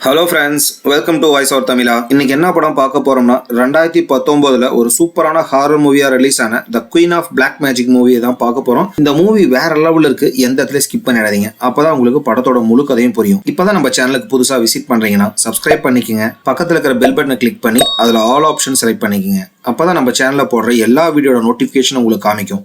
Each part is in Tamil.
Hello friends, welcome to voice of Tamizha. இன்னைக்கு என்ன படம் பார்க்க போறோம்னா 2019 ஒரு சூப்பரான ஹாரர் மூவியா ரிலீஸ் ஆன the queen of black magic மூவியை தான் பார்க்க போறோம். இந்த மூவி வேற லெவல்ல இருக்கு, எந்த இடத்துல ஸ்கிப் பண்ணிடாதீங்க. அப்பதான் உங்களுக்கு படத்தோட முழு கதையும் புரியும். இப்பதான் நம்ம சேனலுக்கு புதுசா விசிட் பண்றீங்கன்னா சப்ஸ்கிரைப் பண்ணிக்கங்க, பக்கத்துல இருக்கிற பெல் பட்டனை கிளிக் பண்ணி அதுல ஆல் ஆப்ஷன் செலக்ட் பண்ணிக்கங்க. அப்பதான் நம்ம சேனல்ல போடுற எல்லா வீடியோட நோட்டிபிகேஷன் உங்களுக்கு காமிக்கும்.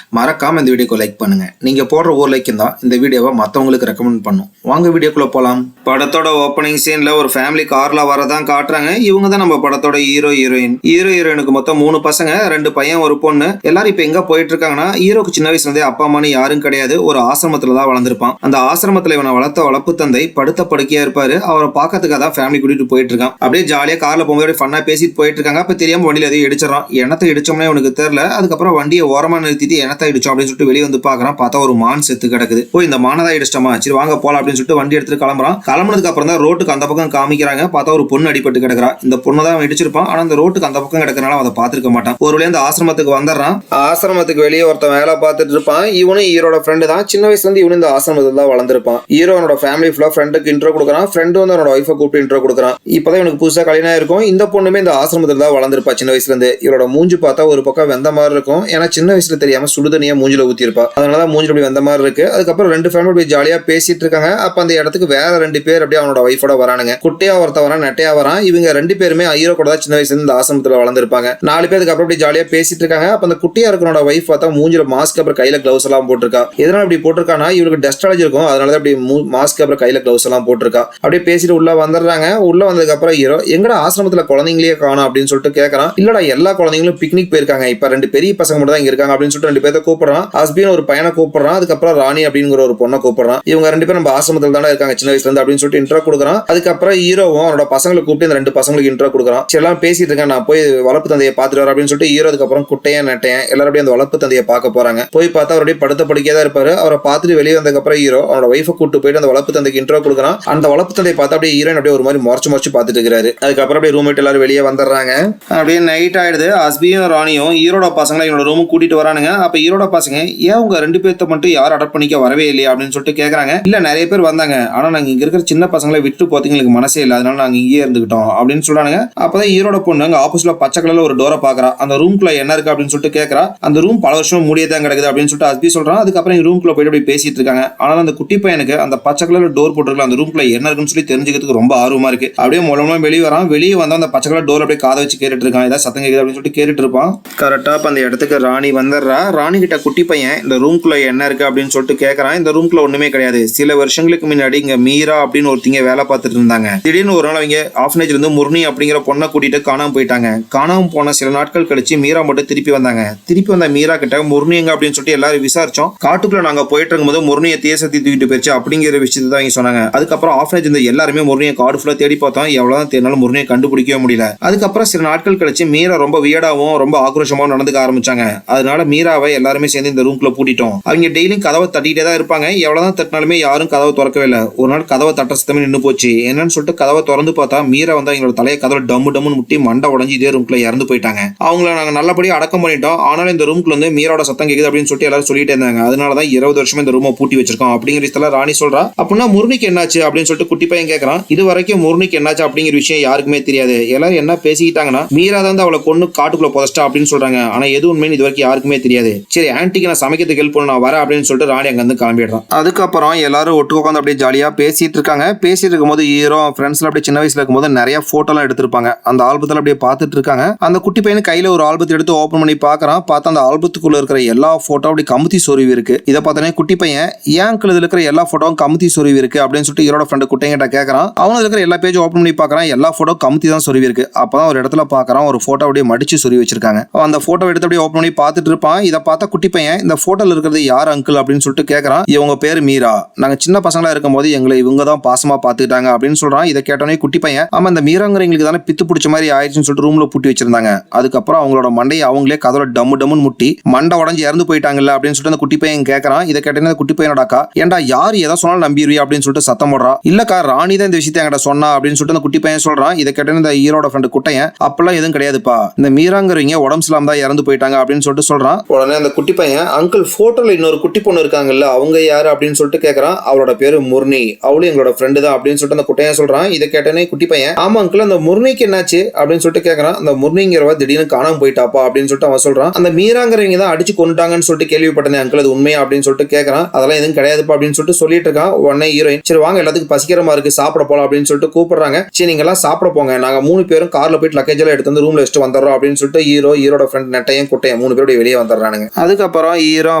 மறக்காம இந்த வீடியோக்கு லைக் பண்ணுங்க. நீங்க போடுற ஒரு லைக் தான் இந்த வீடியோவை மற்றவங்களுக்கு ரெக்கமெண்ட் பண்ணும். வாங்க வீடியோக்குள்ள போலாம். படத்தோட ஓப்பனிங் சீன்ல ஒரு ஃபேமிலி கார்ல வரதான் காட்டுறாங்க. இவங்க தான் நம்ம படத்தோட ஹீரோயினுக்கு மொத்தம் 3 பசங்க, 2 பையன் ஒரு பொண்ணு. எல்லாரும் இப்ப எங்க போயிட்டு இருக்காங்கன்னா, ஹீரோக்கு சின்ன வயசுல இருந்தே அப்பா அம்மானு யாரும் கிடையாது, ஒரு ஆசிரமத்துல தான் வளர்ந்துருப்பான். அந்த ஆசிரமத்துல இவனை வளர்ப்பு தந்தை படுத்த படுக்கையா இருப்பாரு. அவரை பார்க்கறதுக்காக தான் ஃபேமிலி கூட்டிட்டு போயிட்டு இருக்கான். அப்படியே ஜாலியா கார்ல போகும்போது ஃபன்னா பேசிட்டு போயிட்டு இருக்காங்க. அப்ப தெரியாம வண்டியில எதையும் இடிச்சிடறான். எண்ணத்தை இடிச்சோம்னே அவனுக்கு தெரியல. அதுக்கப்புறம் வண்டியை ஓரமா நிறுத்திட்டு எண்ணத்தை இடிச்சோம் அப்படின்னு சொல்லிட்டு வெளியே வந்து பாக்குறான். பார்த்தா ஒரு மான் செத்து கிடக்குது. போய் இந்த மானதான் இடிச்சிட்டமா, சரி வாங்க போலாம் அப்படின்னு சொல்லிட்டு வண்டி எடுத்துட்டு கிளம்புறான். கிளம்புனதுக்கு அப்புறம் தான் ரோட்டுக்கு அந்த பக்கம் காமிக்கிறாங்க. பார்த்தா ஒரு பொண்ணு அடிபட்டு கிடக்குறா. இந்த பொண்ணு தான் இடிச்சிருப்பான். ஆனா அந்த ரோட்டுக்கு அந்த பக்கம் கிடக்கிறனால அதை பார்த்துருக்க மாட்டான். ஒரு வழியா அந்த ஆசிரமத்துக்கு வந்துடுறான். ஆசிரமத்துக்கு வெளியே ஒருத்தன் வேலை பார்த்துட்டு இருப்பான். இவனும் ஹீரோட ஃப்ரெண்டு தான். சின்ன வயசுல இருந்து இவனு இந்த ஆசிரமத்தில் தான் வளர்ந்துருப்பான். ஹீரோனோட ஃபேமிலி ஃபுல்லா ஃப்ரெண்டுக்கு இன்ட்ரோ கொடுக்குறான். ஃப்ரெண்டு வந்து அவனோட ஒய்ஃபை கூப்பிட்டு இன்ட்ரோ கொடுக்குறான். இப்பதான் இவனுக்கு புதுசா கல்யாணம் இருக்கும். இந்த பொண்ணுமே இந்த ஆசிரமத்தில் தான் வளர்ந்துருப்பா சின்ன வயசுல இருந்து. இவரோட மூஞ்சி பார்த்தா ஒரு பக்கம் வெந்த மாதிரி இருக்கும். ஏன்னா சின்ன வயசுல தெரியாம சுடுதனியா மூஞ்சில ஊத்திருப்பா. அதனாலதான் மூஞ்சில அப்படி வெந்த மாதிரி இருக்கு. அதுக்கப்புறம் 2 ஃபேமிலி அப்படி ஜாலியா பேசிட்டு இருக்காங்க. அப்ப அந்த இடத்துக்கு வேற 2 பேர் அப்படியே அவனோட ஒய்ஃபோட வரானுங்க. குட்டையா ஒருத்த வரான், நெட்டையா வரான். இவங்க 2 பேருமே ஹீரோ கூட தான் சின்ன வயசுல இருந்து இந்த ஆசிரமத்துல வளர்ந்துருப்பாங்க. 4 பேருக்கு அப்புறம் அப்படி ஜாலியா பேசிட்டு இருக்காங்க. அப்ப அந்த குட்டியா இருக்கிறோட ஒய்ஃப் பார்த்தா மூஞ்சில மாஸ்க் அப்புறம் கையில கிளவுஸ் எல்லாம் போட்டிருக்கா. எதனால அப்படி போட்டிருக்கானா, இவளுக்கு டஸ்ட் அலர்ஜி இருக்கும். அதனாலதான் அப்படி மாஸ்க் அப்புறம் கையில கிளவுஸ் எல்லாம் போட்டிருக்கா. அப்படியே பேசிட்டு உள்ள வந்துடுறாங்க. உள்ள வந்ததுக்கு அப்புறம் ஹீரோ எங்கடா ஆசிரமத்துல குழந்தைங்களே காணோம் அப்படின்னு சொல்லிட்டு கேட்கறான். இல்லடா எல்லா குழந்தைங்களும் பிக்னிக் போயிருக்காங்க, இப்ப 2 பெரிய பசங்க மட்டும் தான் இங்க இருக்காங்க அப்படின்னு சொல்லிட்டு 2 பேரை கூப்பிடுறான். ஹஸ்பின் ஒரு பையனை கூப்பிடுறான். அதுக்கப்புறம் ராணி அப்படிங்கிற ஒரு பொண்ணை கூப்பிடுறான். இவங்க 2 பேரும் நம்ம ஆசிரமத்துல தானே இருக்காங்க சின்ன வயசுல இருந்து அப்படின்னு சொல்லிட்டு இன்ட்ரோ கொடுக்குறான். அதுக்கப்புறம் ஹீரோவும் அவனோட பசங்களை கூப்பிட்டு இந்த 2 பசங்களுக்கு இன்ட்ரோ கொடுக்குறான். எல்லாம் பேசிட்டு இருக்கேன், நான் போய் வளர்ப்பு தந்தையை பார்த்துட்டு வரேன் அப்படின்னு சொல்லிட்டு ஹீரோ அதுக்கப்புறம் குட்டையன் நெட்டையன் எல்லாரும் அப்படியே அந்த வளர்ப்பு தந்தையை பார்க்க போறாங்க. போய் பார்த்தா அவருடைய படுத்த படுக்கையா தான் இருப்பாரு. அவரை பார்த்துட்டு வெளியே வந்ததுக்கு அப்புறம் ஹீரோ அவனோட ஒய்ஃபை கூப்பிட்டு போயிட்டு அந்த வளர்ப்பு தந்தைக்கு இன்ட்ரோ கொடுக்குறான். அந்த வளர்ப்பு தந்தையை பார்த்தா அப்படியே ஹீரோயின் அப்படியே ஒரு மாதிரி முறைச்சு பார்த்துட்டு இருக்காரு. அதுக்கப்புறம் அப்படியே ரூம்மேட் எல்லாரும் வெளியே வந்துடுறாங்க. அப்படியே நைட் ஆயிடுது. ஹஸ்பியும் ராணியும் ஹீரோட பசங்களை என்னோட ரூமுக்கு கூட்டிட்டு வரானுங்க. அப்ப ஹீரோட பசங்க ஏன் உங்க 2 பேர்த்த மட்டும் யாரும் அடாப்ட் பண்ணிக்க வரவே இல்லையா அப்படின்னு சொல்லிட்டு கேட்கறாங்க. இல்ல நிறைய பேர் வந்தாங்க, ஆனா நாங்க இங்க இருக்கிற சின்ன பசங்களை விட்டு போறதுக்கு எங்களுக்கு மனசே இல்லை, அதனால நாங்க இங்கேயே இருந்துக்கிட்டோம் அப்படின்னு சொல்றாங்க. அப்பதான் ஹீரோட பொண்ணு அங்க ஆப்போசிட்ல பச்சை கலர்ல ஒரு டோரை பாக்குறா. அந்த ரூம்குள்ள என்ன இருக்கு அப்படின்னு சொல்லிட்டு கேட்கறா. அந்த ரூம் பல வருஷம் மூடியதான் கிடக்குது அப்படின்னு சொல்லிட்டு ஹஸ்பி சொல்றான். அதுக்கப்புறம் ரூம்குள்ள போயிட்டு அப்படி பேசிட்டு இருக்காங்க. ஆனா அந்த குட்டி பையனுக்கு அந்த பச்சை கலர்ல டோர் போட்டுருக்கல அந்த ரூம்குள்ள என்ன இருக்குன்னு சொல்லி தெரிஞ்சுக்கிறதுக்கு ரொம்ப ஆர்வமா இருக்கு. அப்படியே மூலமா வெளியே வரான். வெளியே வந்து அந்த பச்சை கலர் டோர் அப்படியே காதை வச்சு கேட்டுட்டு இருக்கான். ஏதாவது சத்தம் கேக்குது அப்படின்னு சொல்லிட்டு கேட்டுட்டு இருப்பான். கரெக்டா அந்த இடத்துக்கு ராணி வந்துடுறா. ராணி கிட்ட குட்டி பையன் இந்த ரூம்குள்ள என்ன இருக்கு அப்படின்னு சொல்லிட்டு கேட்கறான். இந்த ரூம்குள்ள ஒண்ணுமே கிடையாது. சில வருஷங்களுக்கு முன்னாடி இங்க மீரா அப்படின்னு ஒருத்தங்க வேலை பார்த்துட்டு இருந்தாங்க. திடீர்னு ஒரு நாள் அவங்க ஆஃப்னேஜ்ல இருந்து முர்னி அப்படிங்கிற பொண்ணை கூட்டிட்டு காணாம போயிட்டாங்க. காணாம போன சில நாட்கள் கழிச்சு மீரா மட்டும் திருப்பி வந்தாங்க. திருப்பி வந்த மீரா கிட்ட முர்னி எங்க அப்படின்னு சொல்லிட்டு எல்லாரும் விசாரிச்சோம். காட்டுக்குள்ள நாங்க போயிட்டு இருக்கும்போது முர்னியை தேசத்தி தூக்கிட்டு போயிடுச்சு அப்படிங்கிற விஷயத்தை தான் சொன்னாங்க. அதுக்கப்புறம் ஆஃப்னேஜ் இருந்த எல்லாருமே முர்னியை காடு ஃபுல்லா தேடி பார்த்தோம். எவ்வளவுதான் தேடினாலும் முர்னியை கண்டுபிடிக்கவே முடியல. அதுக்கப்புறம் சில நாட்கள் கழிச்சு மீரா ரொம்ப வியடாவும் ரொம்ப ஆக்ரோஷமாவும் நடந்துக்க ஆரம்பிச்சாங்க. அதனால மீராவை எல்லாருமே சேர்ந்து இந்த ரூம்குள்ள பூட்டிட்டோம். அவங்க டெய்லியும் கதவை தட்டிட்டே தான் இருப்பாங்க. எவ்வளவுதான் தட்டினாலுமே யாரும் கதவை திறக்கவே இல்லை. ஒரு நாள் கதவை தட்ட சத்தமே நின்று போச்சு. என்னன்னு சொல்லிட்டு கதவை திறந்து பார்த்தா மீரா வந்து அவங்களோட தலையை கதவை டம்முன்னு முட்டி மண்டை உடஞ்சி இதே ரூம்குள்ள இறந்து போயிட்டாங்க. அவங்கள நாங்க நல்லபடியா அடக்கம் பண்ணிட்டோம். ஆனாலும் இந்த ரூம்குள்ள வந்து மீரோட சத்தம் கேக்குது அப்படின்னு சொல்லிட்டு எல்லாரும் சொல்லிட்டே இருந்தாங்க. அதனாலதான் 20 வருஷமா இந்த ரூமை பூட்டி வச்சிருக்கோம் அப்படிங்கிற விஷயத்துல ராணி சொல்றா. அப்படின்னா முர்னிக்கு என்னாச்சு அப்படின்னு சொல்லிட்டு குட்டி பையன் கேட்கறான். இது வரைக்கும் முர்னிக்கு என்னாச்சு அப்படிங்கிற விஷயம் யாருக்குமே தெரியாது. எல்லாரும் என்ன பேசிக்கிட்டாங்கன்னா மீரா தான் அவளை கொண்டு காட்டுக்குள்ள புதைச்சிட்டா அப்படின்னு சொல்றாங்க. ஆனா எது உண்மைன்னு இது வரைக்கும் யாருக்குமே தெரியாது. சரி ஆன்டிக்கு நான் சமைக்கிறதுக்கு ஹெல்ப் பண்ண நான் வரேன் அப்படின்னு சொல்லிட்டு ராணி அங்க இருந்து கிளம்பிடுறான். அதுக்கப்புறம் எல்லாரும் ஒட்டு உட்காந்து அப்படியே ஜாலியா பேசிட்டு இருக்காங்க. பேசிட்டு இருக்கும்போது ஹீரோ ஃப்ரெண்ட்ஸ்ல அப்படியே சின்ன வயசுல இருக்கும்போது நிறைய போட்டோ எல்லாம் எடுத்திருப்பாங்க. அந்த ஆல்பத்துல அப்படியே பார்த்துட்டு இருக்காங்க. அந்த குட்டி பையன் கையில ஒரு ஆல்பத்தை எடுத்து ஓபன் பண்ணி பாக்குறான். பார்த்தா அந்த ஆல்பத்துக்குள்ள இருக்கிற எல்லா போட்டோ அப்படி கமுத்தி சொருவி இருக்கு. இதை பார்த்தோன்னே குட்டி பையன் ஏன் இதுல இருக்கிற எல்லா போட்டோவும் கமுத்தி சொருவி இருக்கு அப்படின்னு சொல்லிட்டு ஹீரோட ஃப்ரெண்டு குட்டைங்கிட்ட கேட்கறான். அவனும் இருக்கிற எல்லா பேஜ் ஓபன் பண்ணி பாக்குறான். எல்லா போட்டோ கமுத்தி தான் சொருவி இருக்கு. அப்பதான் ஒரு இடத்துல பாக்குறான் ஒரு போட்டோ அப்படியே மடிச்சு சொருவி வச்சிருக்காங்க. அந்த போட்டோ எடுத்து அப்படியே ஓபன் பண்ணி பார்த்துட்டு இருப்பான். இதை பார்த்தா குட்டி பையன் இந்த போட்டோல இருக்கிறது யார் அங்கிள் அப்படின்னு சொல்லிட்டு கேட்கறான். இவங்க பேரு மீரா, நாங்க சின்ன பசங்களா இருக்கும் போது எங்களை இவங்க தான் பாசமா பாத்துக்கிட்டாங்க அப்படின்னு சொல்றான். இதை கேட்டோன்னே குட்டி பையன் ஆமா இந்த மீராங்கிறவங்களுக்கு தானே பித்து பிடிச்ச மாதிரி ஆயிடுச்சுன்னு சொல்லிட்டு ரூம்ல பூட்டி வச்சிருந்தாங்க. அதுக்கப்புறம் அவங்களோட மண்டையை அவங்களே கதோட டம்முன்னு முட்டி மண்டை உடஞ்சி இறந்து போயிட்டாங்கல்ல அப்படின்னு சொல்லிட்டு அந்த குட்டி பையன் கேட்கறான். இதை கேட்டேன்னா குட்டி பையனோட அக்கா ஏன்டா யார் எதை சொன்னாலும் நம்பிடுவியா அப்படின்னு சொல்லிட்டு சத்தம் போடுறா. இல்லக்கா ராணி தான் இந்த விஷயத்தை என்கிட்ட சொன்னா அப்படின்னு சொல்லிட்டு அந்த குட்டி பையன் சொல்றான். இதை கேட்டேன்னு இந்த ஹீரோட ஃப்ரெண்டு குட்டையன் அப்பெல்லாம் எதுவும் கிடையாதுப்பா, இந்த மீராங்கிறவங்க உடம்பு சரியில்லாம தான் இறந்து போயிட்டாங்க அப்படின்னு சொல்லிட்டு சொல்றான். உடனே அந்த குட்டி பையன் அங்கிள் போட்டோல இன்னொரு குட்டி பொண்ணு இருக்காங்கல்ல அவங்க யாரு அப்படின்னு சொல்லிட்டு கேக்குறான். அவளோட பேரு முர்னி, அவளும் எங்களோட ஃப்ரெண்டு தான் அப்படின்னு சொல்லிட்டு அந்த குட்டையன் சொல்றான். இதை கேட்டனே குட்டி பையன் ஆமா அங்கிள் அந்த முர்னிக்கு என்னாச்சு அப்படின்னு சொல்லிட்டு கேக்குறான். அந்த முர்னிங்கிறவ திடீர்னு காணாம போயிட்டாப்பா அப்படின்னு சொல்லிட்டு அவன் சொல்றான். அந்த மீராங்கிறவங்க தான் அடிச்சு கொண்டுட்டாங்கன்னு சொல்லிட்டு கேள்விப்பட்டேன் அங்கிள் அது உண்மையா அப்படின்னு சொல்லிட்டு கேக்குறான். அதெல்லாம் எதுவும் கிடையாதுப்பா அப்படின்னு சொல்லிட்டு சொல்லிட்டு இருக்கான். உடனே ஹீரோயின் சரி வாங்க எல்லாத்துக்கும் பசிக்கிறமா இருக்கு சாப்பிட போலாம் அப்படின்னு சொல்லிட்டு கூப்பிடுறாங்க. சரி நீங்க எல்லாம் சாப்பிட போங்க, நாங்க 3 பேரும் கார்ல போயிட்டு லக்கேஜ் எல்லாம் எடுத்து வந்து ரூம்ல வச்சுட்டு வந்துடுறோம் அப்படின்னு சொல்லிட்டு ஹீரோட ஃப்ரெண்ட் நெட்டையும் குட்டையும் 3 பேரும் வெளியே வந்துடுறானுங்க. அதுக்கப்புறம் ஹீரோ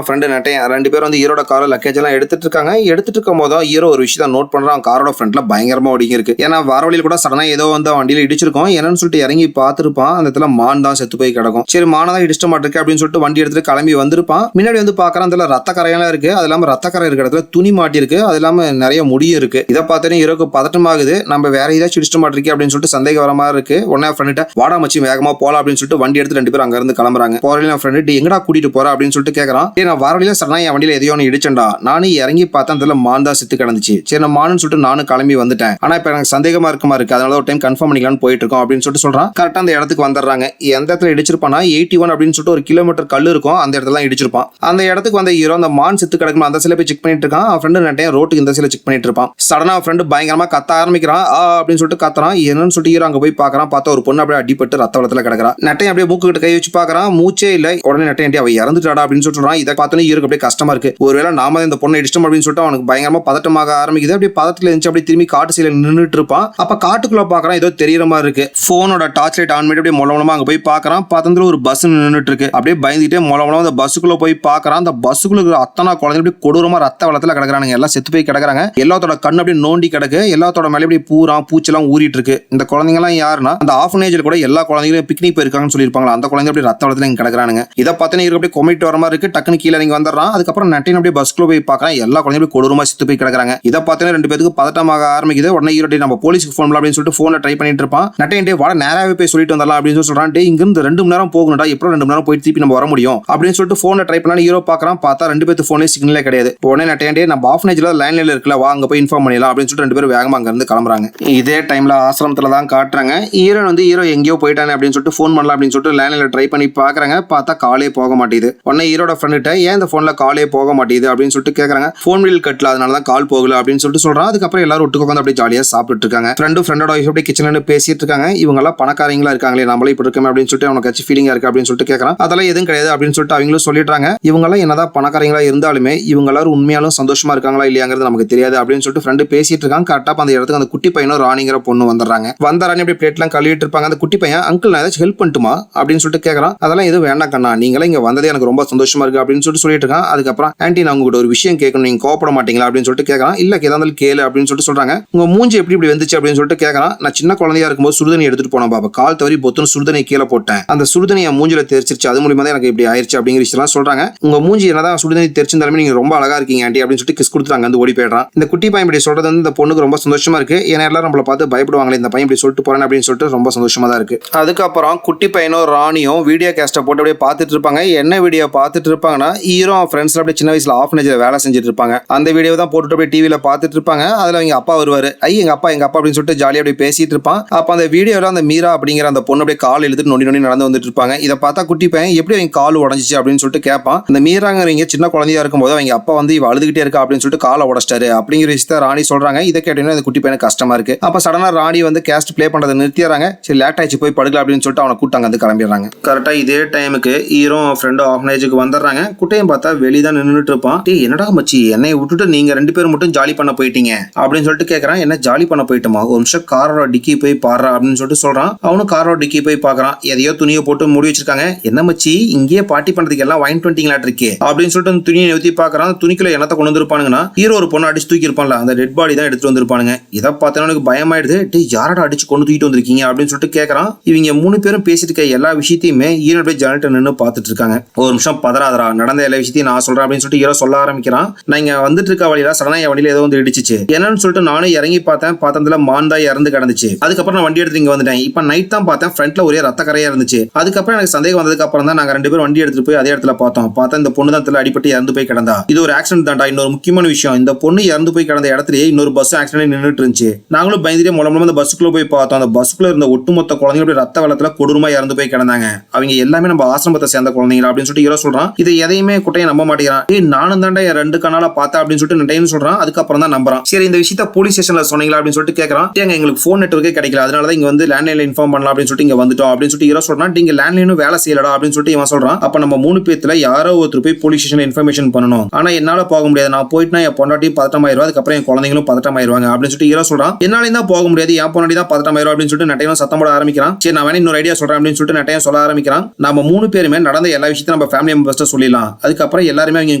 ஃப்ரெண்டு நெட்டையும் 2 பேரும் வந்து ஹீரோட கார்ல லக்கேஜ் எல்லாம் எடுத்துட்டு இருக்காங்க. எடுத்துட்டு இருக்கும் போது ஹீரோ ஒரு விஷயத்தை நோட் பண்றான். காரோட ஃப்ரண்ட்ல பயங்கரமா ஒடுங்கி இருக்கு. ஏன்னா வர வழியில கூட சடனா ஏதோ வந்து வண்டியில இடிச்சிருக்கும். என்னன்னு சொல்லிட்டு இறங்கி பார்த்திருப்பான். அந்த இடத்துல மான் தான் செத்து போய் கிடக்கும். சரி மானை தான் இடிச்சிட்ட மாட்டிருக்கு அப்படின்னு சொல்லிட்டு வண்டி எடுத்துட்டு கிளம்பி வந்திருப்பான். முன்னாடி வந்து பாக்குறான் அதுல ரத்த கரையெல்லாம் இருக்கு. அது இல்லாம ரத்த கரை இருக்கிற இடத்துல துணி மாட்டி இருக்கு. அது இல்லாம நிறைய முடியும் இருக்கு. இதை பார்த்தோன்னே ஹீரோக்கு பதட்டமாகுது. நம்ம வேற ஏதாச்சும் இடிச்சிட்ட மாட்டிருக்கு அப்படின்னு சொல்லிட்டு சந்தேகம் வர மாதிரி இருக்கு. உடனே ஃப்ரெண்ட்ட வாடா மச்சி வேகமா போலாம் அப்படின்னு சொல்லிட்டு வண்டி எடுத்து 2 பேரும் அங்க இருந்து கிளம்புறாங்க. போறதுல ஃப்ரெண்ட் எங்கடா கூட்டிட்டு போற அப்படின்னு சொல்லிட்டு கேக்குறான். நான் வர வழியில சடனா என் வண்டியில எதையோ ஒன்று இடிச்சேன்டா, நானும் இறங்கி பார்த்தேன் அதுல மான் தான் செத்து கிடந்துச்சு. சரி நான் மானுன்னு சொல்லிட்டு நானும் கிளம்பி வந்துட்டேன். ஆனா இப்ப எனக்கு சந்தேகமா இருக்கு, அதனால ஒரு டைம் கன்ஃபார்ம் பண்ணிக்கலாம்னு போயிட்டு இருக்கோம் அப்படின்னு சொல்லிட்டு சொல்றான். கரெக்டா அந்த இடத்துக்கு வந்துடுறாங்க. எந்த இடத்துல இடிச்சிருப்பானா 81 அப்படின்னு சொல்லிட்டு ஒரு கிலோமீட்டர் கல் இருக்கும். அந்த இடத்துல இடிச்சிருப்பான். அந்த இடத்துக்கு வந்த ஹீரோ அந்த மான் செத்து கிடக்கும் அந்த சில போய் செக் பண்ணிட்டு இருக்கான். அவன் ஃப்ரெண்டு நட்டையும் ரோட்டுக்கு இந்த சில செக் பண்ணிட்டு இருப்பான். சடனா ஃப்ரெண்டு பயங்கரமா கத்த ஆரம்பிக்கிறான். அப்படின்னு சொல்லிட்டு கத்துறான். என்னன்னு சொல்லிட்டு ஹீரோ அங்க போய் பாக்குறான். பார்த்தா ஒரு பொண்ணு அப்படியே அடிபட்டு ரத்த வெள்ளத்துல கிடக்குறா. நட்டையும் அப்படியே மூக்கு கிட்ட கை வச்சு பாக்குறான். மூச்சே இல்ல. உடனே நட்டையண்டி அவ இறந்துட்டாடா அப்படின்னு சொல்றான். இதை பார்த்தோன்னே ஹீரோக்கு அப்படியே கஷ்டமா இருக்கு. ஒருவேளை நாம இந்த பொண்ணை இடிச்சிட்டோம் அப்படின்னு சொல்லிட்டு அவனுக்கு பயங்கரமா பதட்டமாக ஆரம்பிக்குது. அப்படியே பதட்டத்துல இருந்துச்சு அப்படியே திரும்பி காட்டு சைடுல நின்றுட்டு இருப்பான். அப்ப காட்டுக்குள்ள பாக்குறான் ஏதோ தெரியற மாதிரி இருக்கு. போனோட டார்ச் லைட் ஆன் பண்ணி அப்படியே மொளமொளமா அங்க போய் பாக்குறான். பக்கத்துல ஒரு பஸ் நின்றுட்டு இருக்கு. அப்படியே பயந்துட்டே மொளமொளமா அந்த பஸ்ஸுக்குள்ள போய் பாக்குறான். அந்த பஸ்ஸுக்குள்ள அத்தனை குழந்தை அப்படியே கொடூரமா ரத்த வெள்ளத்துல கிடக்குறானுங்க. எல்லாம் செத்து போய் கிடக்குறாங்க. எல்லாத்தோட கண்ணு அப்படியே நோண்டி கிடக்கு. எல்லாத்தோட மேலே அப்படியே பூரா பூச்செல்லாம் ஊறிட்டு இருக்கு. இந்த குழந்தைங்க எல்லாம் யாருன்னா அந்த ஆஃபனேஜ்ல கூட எல்லா குழந்தைகளும் பிக்னிக் போயிருக்காங்கன்னு சொல்லியிருப்பாங்களா அந்த குழந்தை அப்படியே ரத்த வெள்ளத்துல இங்க கிடக்குறானுங்க. இதை பார்த்தா இருக்கு அப்படியே கொமிட்டு வர மாதிரி இருக்கு. டக்குனு கீழே நீங்க வந்துடுறான். அதுக்கப்புறம் நட்டின் அப்படியே பஸ்க்குள்ள போய் பாக்குறான். எல்லா குழந்தையும் கொடூரமா செத்து போய் கிடக்குறாங்க. இதை பார்த்தா 2 பேருக்கு பதட்டமாக ஆரம்பிக்குது. உடனே ஹீரோ நம்ம போலீஸ்க்கு ஃபோன் பண்ணலாம் அப்படின்னு சொல்லிட்டு போனை ட்ரை பண்ணிட்டு இருப்பான். நட்டையன்டே வாட நேராவே போய் சொல்லிட்டு வந்துடலாம் அப்படின்னு சொல்றான். டே இங்க இருந்து 2 மணி நேரம் போகணும்டா, எப்பறம் 2 மணி நேரம் போய் திருப்பி நம்ம வர முடியும் அப்படின்னு சொல்லிட்டு போனை ட்ரை பண்ணா ஹீரோ பாக்குறான். பார்த்தா 2 பேருக்கு போனே சிக்னலே கிடையாது. உடனே நட்டையன்டே நம்ம ஆஃபனேஜ்ல லைன்ல இருக்குல்ல வா அங்க போய் இன்ஃபார்ம் பண்ணிடலாம் அப்படின்னு சொல்லிட்டு 2 பேரும் வேகமா அங்க இருந்து கிளம்புறாங்க. இதே டைம்ல ஆசிரமத்துல தான் காட்டுறாங்க. ஹீரோ எங்கேயோ போயிட்டானே அப்படின்னு சொல்லிட்டு ஃபோன் பண்ணலாம் அப்படின்னு சொல்லிட்டு லைன்ல ட்ரை பண்ணி பாக்குறாங்க. பார்த்தா காலே போக மாட்டேது. உடனே ஹீரோட ஃப்ரெண்ட்ட ஏன் இந்த போன்ல காலே போக மாட்டேது அப்படின்னு சொல்லிட்டு கேக்குறாங்க. போன் வீல் கட்டல அதனால தான் கால் போகல அப்படின்னு சொல்லிட்டு சொல்றான். அதுக்கப்புறம் எல்லாரும் ஒட்டுக்கு உட்காந்து அப்படியே ஜாலியா சாப்பிட்டு இருக்காங்க. ஃப்ரெண்டோட வைஃப் அப்படியே கிச்சன்ல பேசிட்டு இருக்காங்க. இவங்க எல்லாம் பணக்காரங்களா இருக்காங்களே நம்மளே இப்படி இருக்கோம் அப்படின்னு சொல்லிட்டு அவனுக்கு ஃபீலிங்கா இருக்கு அப்படின்னு சொல்லிட்டு கேக்குறான். அதெல்லாம் எதுவும் கிடையாது அப்படின்னு சொல்லிட்டு அவங்களும் சொல்லிடுறாங்க. இவங்க எல்லாம் என்னதான் பணக்காரங்களா இருந்தாலுமே இவங்க எல்லாரும் உண்மையாலும் சந்தோஷமா இருக்காங்களா இல்லையாங்கிறது நமக்கு தெரியாது அப்படின்னு சொல்லிட்டு ஃப்ரெண்டு பேசிட்டு இருக்காங்க. கரெக்டா அந்த இடத்துக்கு அந்த குட்டி பையனும் ராணிங்கிற பொண்ணு வந்துடுறாங்க. வந்தாரானே அப்படியே பிளேட் எல்லாம் கழுவிட்டு இருப்பாங்க. அந்த குட்டி பையன் அங்கிள் நான் ஏதாச்சும் ஹெல்ப் பண்ணுமா அப்படின்னு சொல்லிட்டு கேக்குறான். அதெல்லாம் எதுவும் வேண்டாம் கண்ணா, நீங்களே இங்க வந்ததே எனக்கு ரொம்ப சந்தோஷமா இருக்கு அப்படின்னு சொல்லிட்டு இருக்கான். அதுக்கப்புறம் ஆன்டி நான் உங்ககிட்ட ஒரு விஷயம் கேட்கணும், நீங்க கோபப்பட மாட்டீங்களா அப்படின்னு சொல்லிட்டு கேட்கறான். இல்ல ஏதாவது கேளு அப்படின்னு சொல்லிட்டு சொல்றாங்க. உங்க மூஞ்சி எப்படி இப்படி வந்துச்சு அப்படின்னு சொல்லிட்டு கேட்கறான். நான் சின்ன குழந்தையா இருக்கும்போது சுடுதண்ணி எடுத்துட்டு போனேன் பாப்பா, கால் தவறி பொத்துன்னு சுடுதண்ணி கீழே போட்டேன். அந்த சுடுதண்ணி என் மூஞ்சில தெரிச்சிருச்சு, அது மூலியமா தான் எனக்கு இப்படி ஆயிருச்சு அப்படிங்கிற விஷயம் சொல்றாங்க. உங்க மூஞ்சி என்னதான் சுடுதண்ணி தெரிச்சிருந்தாலுமே நீங்க ரொம்ப அழகா இருக்கீங்க ஆன்டி அப்படின்னு சொல்லிட்டு கிஸ் கொடுத்துறாங்க. வந்து ஓடி போயிடுறான். இந்த குட்டி பையன் இப்படி சொல்றது வந்து இந்த பொண்ணுக்கு ரொம்ப சந்தோஷமா இருக்கு. ஏன்னா எல்லாரும் நம்மள பார்த்து பயப்படுவாங்களே இந்த பையன் இப்படி சொல்லிட்டு போறேன் அப்படின்னு சொல்லிட்டு ரொம்ப சந்தோஷமா தான் இருக்கு. அதுக்கப்புறம் குட்டி பையனும் ராணியும் வீடியோ கேஸ்ட போட்டு அப்படியே பார்த்துட்டு இருப்பாங்க. என்ன வீடியோ பார்த்துட்டு இருப்பாங்கன்னா ஹீரோ ஃப்ரெண்ட்ஸ் அப்படியே சின்ன வயசுல ஆஃபனேஜ்ல வேலை செஞ்சுட்டு இருப்பாங்க. அந்த வீடியோ தான் போட்டுட்டு அப்படியே டிவில பார்த்துட்டு இருப்பாங்க. அதுல அவங்க அப்பா வருவாரு. எங்க அப்பா அப்படின்னு சொல்லிட்டு ஜாலியா அப்படியே பேசிட்டு இருப்பான். அப்ப அந்த வீடியோல அந்த மீரா அப்படிங்கிற அந்த பொண்ணு அப்படியே கால் இழுத்துட்டு நொண்டி நொண்டி நடந்து வந்துட்டு இருப்பாங்க. இதை பார்த்தா குட்டி பையன் எப்படி அவங்க கால் உடஞ்சிச்சு அப்படின்னு சொல்லிட்டு கேட்பான். இந்த மீராங்கிறவங்க சின்ன குழந்தையா இருக்கும்போது அவங்க அப்பா வந்து இவ அழுதுகிட்டே இருக்கா அப்படின்னு சொல்லிட்டு காலை உடச்சிட்டாரு அப்படிங்கிற விஷயத்த ராணி சொல்றாங்க. இதை கேட்டீங்கன்னா அந்த குட்டி பையனுக்கு கஷ்டமா இருக்கு. அப்ப சடனா ராணி வந்து கேஸ்ட் பிளே பண்றதை நிறுத்திடுறாங்க. சரி லேட் ஆயிடுச்சு போய் படுக்கலாம் அப்படின்னு சொல்லிட்டு அவனை கூட்டாங்க வந்து கிளம்பிடுறாங்க. கரெக்டா இதே டைமுக்கு ஹீரோ ஃப்ரெண்டோ ஆஃபனேஜுக்கு வந்துடுறாங்க. குட்டையும் பார்த்தா வெளிதான் நின்றுட்டு இருப்பான். என்னடா மச்சி என்னை விட்டுட்டு நீங்க 2 பேரும் மட்டும் ஜாலி பண்ண போயிட்டீங்க அப்படின்னு சொல்லிட்டு கேட்கறான். என்ன ஜாலி பண்ண போயிட்டோமா, ஒரு நிமிஷம் காரோட டிக்கி போய் பாடுறா அப்படின்னு சொல்லிட்டு சொல்றான். அவனும் காரோட டிக்கி போய் பாக்குறான். எதையோ துணியை போட்டு மூடி வச்சிருக்காங்க. என்ன மச்சி இங்கேயே பார்ட்டி பண்றதுக்கு எல்லாம் வாங்கிட்டு வந்துட்டீங்களா இருக்கே அப்படின்னு சொல்லிட்டு அந்த துணியை நிறுத்தி பாக்குறான். துணிக்குள்ள என்னத்தை கொண்டு வந்திருப்பானுங்கன்னா ஹீரோ ஒரு பொண்ணு அடிச்சு தூக்கி இருப்பான்ல அந்த டெட் பாடி தான் எடுத்துட்டு வந்திருப்பானுங்க. இதை பார்த்தா எனக்கு பயமாயிடுது. யாரடா அடிச்சு கொண்டு தூக்கிட்டு வந்திருக்கீங்க அப்படின்னு சொல்லிட்டு கேட்கறான். இவங்க 3 பேரும் பேசிட்டு இருக்க எல்லா விஷயத்தையுமே ஹீரோ போய் ஜனட்ட நின்று பார்த்துட்டு இருக்காங்க. ஒரு நிமிஷம் பதறாதரா, நடந்த எல்லா விஷயத்தையும் நான் சொல்றேன் அப்படின்னு சொல்லிட்டு ஹீரோ சொல்ல ஆரம்பிக்கிறான். நான் இங்க வந்துட்டு இருக்க வழியில சடனா என் வண்டியில ஏதோ வந்து இடிச்சிச்சு. என்னன்னு சொல்லிட்டு நானும் இறங்கி பார்த்தேன். பார்த்ததுல மான் தான் இறந்து கிடந்துச்சு. அதுக்கப்புறம் நான் வண்டி எடுத்து இங்க வந்துட்டேன். இப்ப நைட் தான் பார்த்தேன் ஃப்ரண்ட்ல ஒரே ரத்த கரையா இருந்துச்சு. அதுக்கப்புறம் எனக்கு சந்தேகம் வந்ததுக்கு அப்புறம் தான் நாங்க 2 பேரும் வண்டி எடுத்துட்டு போய் அதே இடத்துல பார்த்தா இந்த பொண்ணு தான் அடிபட்டு இறந்து போய் கிடந்தா. இது ஒரு ஆக்சிடென்ட் தான்டா. இன்னொரு முக்கியமான விஷயம், இந்த பொண்ணு இறந்து போய் கிடந்த இடத்துலயே இன்னொரு பஸ் ஆக்சிடென்ட் நின்றுட்டு இருந்துச்சு. நாங்களும் பயந்துட்டே மூலமா அந்த பஸ்ஸுக்குள்ள போய் பார்த்தோம். அந்த பஸ்ஸுக்குள்ள இருந்த ஒட்டுமொத்த குழந்தைங்க ரத்த வெள்ளத்துல இடத்துல கொடூரமா இறந்து போய் கிடந்தாங்க. அவங்க எல்லாமே நம்ம ஆசிரமத்தை சேர்ந்த குழந்தைங்களா அப்படின்னு சொல்லிட்டு ஹீரோ சொல்றான். இதை எதையுமே குட்டையை நம்ப மாட்டேங்கிறான். நானும் தாண்டா என் 2 கண்ணால பார்த்தா அப்படின்னு சொல்லிட்டு நட்டையன் சொல்றான். அதுக்கப்புறம் தான் நம்புறான். சரி இந்த விஷயத்த போலீஸ் ஸ்டேஷன்ல சொன்னீங்களா அப்படின்னு சொல்லிட்டு கேட்கறான். எங்களுக்கு போன் நெட்வொர்க்கே கிடைக்கல, அதனாலதான் இங்க வந்து லேண்ட்லைன்ல இன்ஃபார்ம் பண்ணலாம் அப்படின்னு சொல்லிட்டு இங்க வந்துட்டோம் அப்படின்னு சொல்லிட்டு ஹீரோ சொல்றான். நீங்க லேண்ட்லைனும் வேலை செய்யலடா அப்படின்னு சொல்லிட்டு இவன் சொல்றான். அப்ப நம்ம 3 பேத்துல யாரோ ஒருத்தர் போய் போலீஸ் ஸ்டேஷன்ல இன்ஃபர்மேஷன் பண்ணணும். ஆனா என்னால போக முடியாது, நான் போயிட்டு என் பொண்டாட்டியும் பதட்டமாயிருவா, அதுக்கப்புறம் என் குழந்தைங்களும் பதட்டமாயிருவாங்க அப்படின்னு சொல்லிட்டு ஹீரோ சொல்றான். என்னால தான் போக முடியாது, என் பொண்டாட்டி தான் பதட்டமாயிருவா அப்படின்னு சொல்லிட்டு நட்டையன் சத்தம் போட ஆரம்பிக்கிறான். சரி நான் வேணா இன்னொரு ஐடியா சொல்றேன் அப்படின்னு சொல்லிட்டு நட்டையன் சொல்ல ஆரம்பிக்கிறான். நம்ம 3 பேருமே நடந்த எல்லா விஷயத்தையும் நம்ம ஃபேமிலி மெம்பர்ஸ்ட்ட சொல்லிடலாம். அதுக்கப்புறம் எல்லாருமே அவங்க